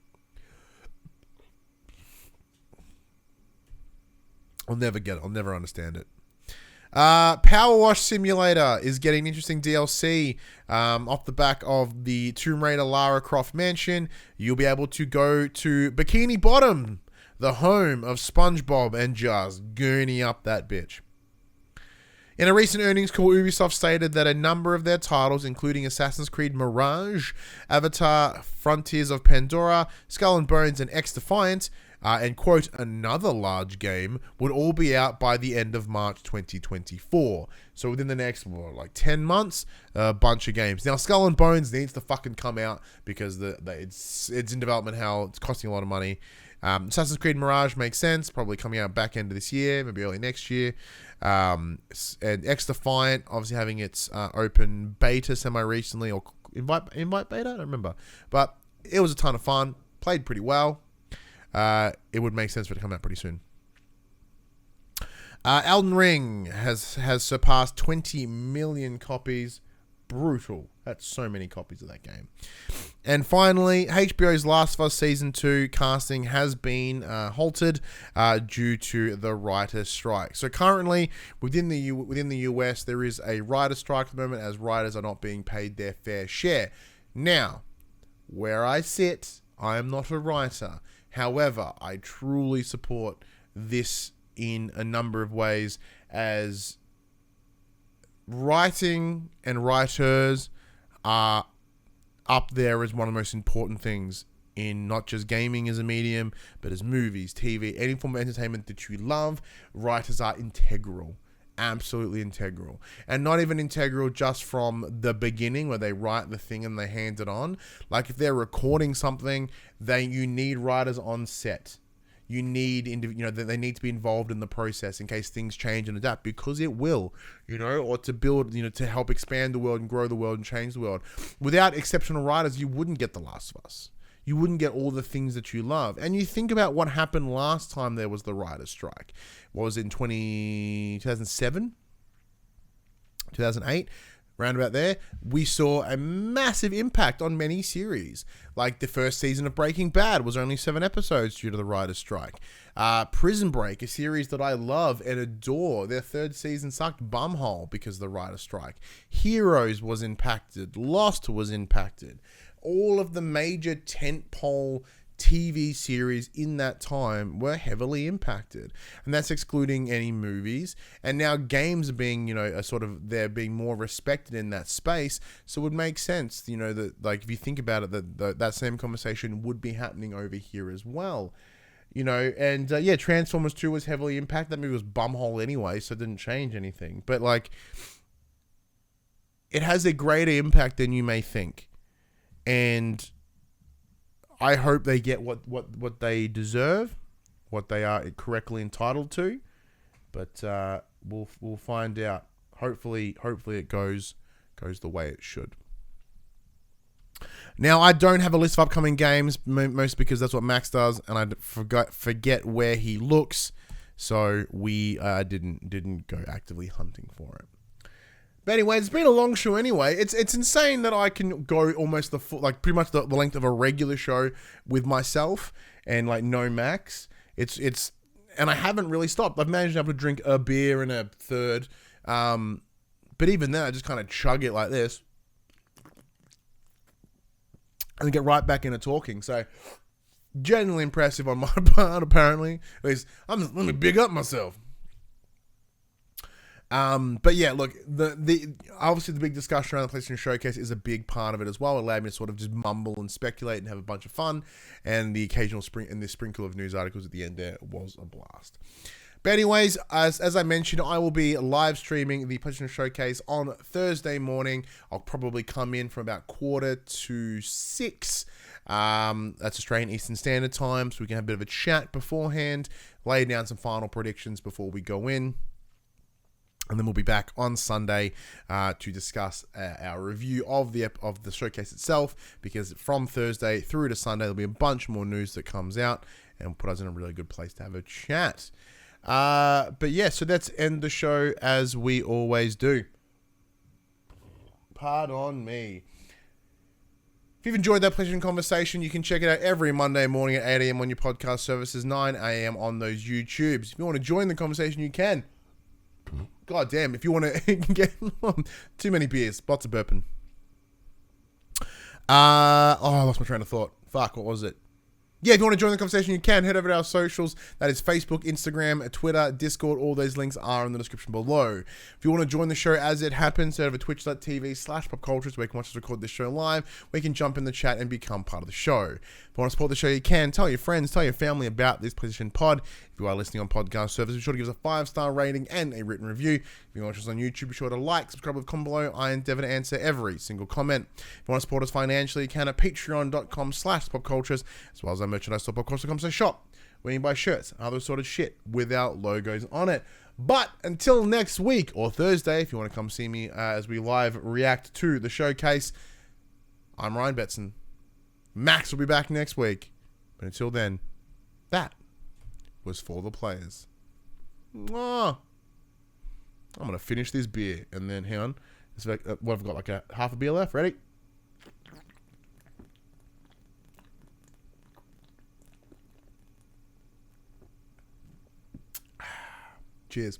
I'll never get it. I'll never understand it. Power Wash Simulator is getting interesting DLC off the back of the Tomb Raider Lara Croft mansion. You'll be able to go to Bikini Bottom, the home of SpongeBob, and just gurney up that bitch. In a recent earnings call, Ubisoft stated that a number of their titles, including Assassin's Creed Mirage, Avatar Frontiers of Pandora, Skull and Bones, and X-Defiant, and quote, another large game, would all be out by the end of March 2024. So within the next, 10 months, a bunch of games. Now, Skull and Bones needs to fucking come out because it's in development hell. It's costing a lot of money. Assassin's Creed Mirage makes sense. Probably coming out back end of this year, maybe early next year. And X-Defiant, obviously having its open beta semi-recently, or invite beta? I don't remember. But it was a ton of fun. Played pretty well. It would make sense for it to come out pretty soon. Elden Ring has surpassed 20 million copies. Brutal. That's so many copies of that game. And finally, HBO's Last of Us Season 2 casting has been halted due to the writer's strike. So currently, within the US, there is a writer's strike at the moment, as writers are not being paid their fair share. Now, where I sit, I am not a writer. However, I truly support this in a number of ways, as writing and writers are up there as one of the most important things in not just gaming as a medium, but as movies, TV, any form of entertainment that you love. Writers are integral. Absolutely integral. And not even integral just from the beginning where they write the thing and they hand it on. Like if they're recording something, you need writers on set. You need, they need to be involved in the process in case things change and adapt, because it will, or to build, to help expand the world and grow the world and change the world. Without exceptional writers, you wouldn't get The Last of Us. You wouldn't get all the things that you love. And you think about what happened last time there was the writer's strike. What was it, in 2007? 2008? Round about there, we saw a massive impact on many series. Like the first season of Breaking Bad was only 7 episodes due to the writer's strike. Prison Break, a series that I love and adore, their 3rd season sucked bumhole because of the writer's strike. Heroes was impacted. Lost was impacted. All of the major tentpole TV series in that time were heavily impacted, and that's excluding any movies. And now games are being, they're being more respected in that space. So it would make sense, that like if you think about it, that same conversation would be happening over here as well. Transformers 2 was heavily impacted. That movie was bumhole anyway, so it didn't change anything. But like, it has a greater impact than you may think, and I hope they get what they deserve, what they are correctly entitled to, but we'll find out. Hopefully it goes the way it should. Now, I don't have a list of upcoming games, mostly because that's what Max does, and I forget where he looks, so we didn't go actively hunting for it. But anyway, it's been a long show anyway. It's insane that I can go almost pretty much the length of a regular show with myself and like no Max. And I haven't really stopped. I've managed to drink a beer and a third. But even then, I just kind of chug it like this and get right back into talking. So genuinely impressive on my part, apparently. At least let me big up myself. But yeah, look, the obviously the big discussion around the PlayStation Showcase is a big part of it as well. It allowed me to sort of just mumble and speculate and have a bunch of fun, and the occasional sprinkle of news articles at the end there was a blast. But anyways, as I mentioned, I will be live streaming the PlayStation Showcase on Thursday morning. I'll probably come in from about 5:45. That's Australian Eastern Standard Time, so we can have a bit of a chat beforehand, lay down some final predictions before we go in. And then we'll be back on Sunday to discuss our review of the showcase itself, because from Thursday through to Sunday, there'll be a bunch more news that comes out and will put us in a really good place to have a chat. But yeah, so let's end the show as we always do. Pardon me. If you've enjoyed that PlayStation conversation, you can check it out every Monday morning at 8 a.m. on your podcast services, 9 a.m. on those YouTubes. If you want to join the conversation, you can. God damn, if you want to get too many beers, lots of burping. I lost my train of thought. Fuck, what was it? Yeah, if you want to join the conversation, you can. Head over to our socials. That is Facebook, Instagram, Twitter, Discord. All those links are in the description below. If you want to join the show as it happens, head over to twitch.tv/PopCulturists, where you can watch us record this show live. We can jump in the chat and become part of the show. If you want to support the show, you can. Tell your friends, tell your family about this PlayStation Pod. If you are listening on podcast service, be sure to give us a 5-star rating and a written review. If you watch us on YouTube, be sure to like, subscribe, with comment below. I endeavor to answer every single comment. If you want to support us financially, you can at patreon.com/PopCulturists, as well as our merchandise store, PopCulturists.com/shop, where you can buy shirts and other sort of shit without logos on it. But until next week, or Thursday, if you want to come see me as we live react to the showcase, I'm Ryan Betson. Max will be back next week. But until then, that was for the players. Mwah. I'm going to finish this beer. And then, hang on. What have I got? Like a half a beer left? Ready? Cheers.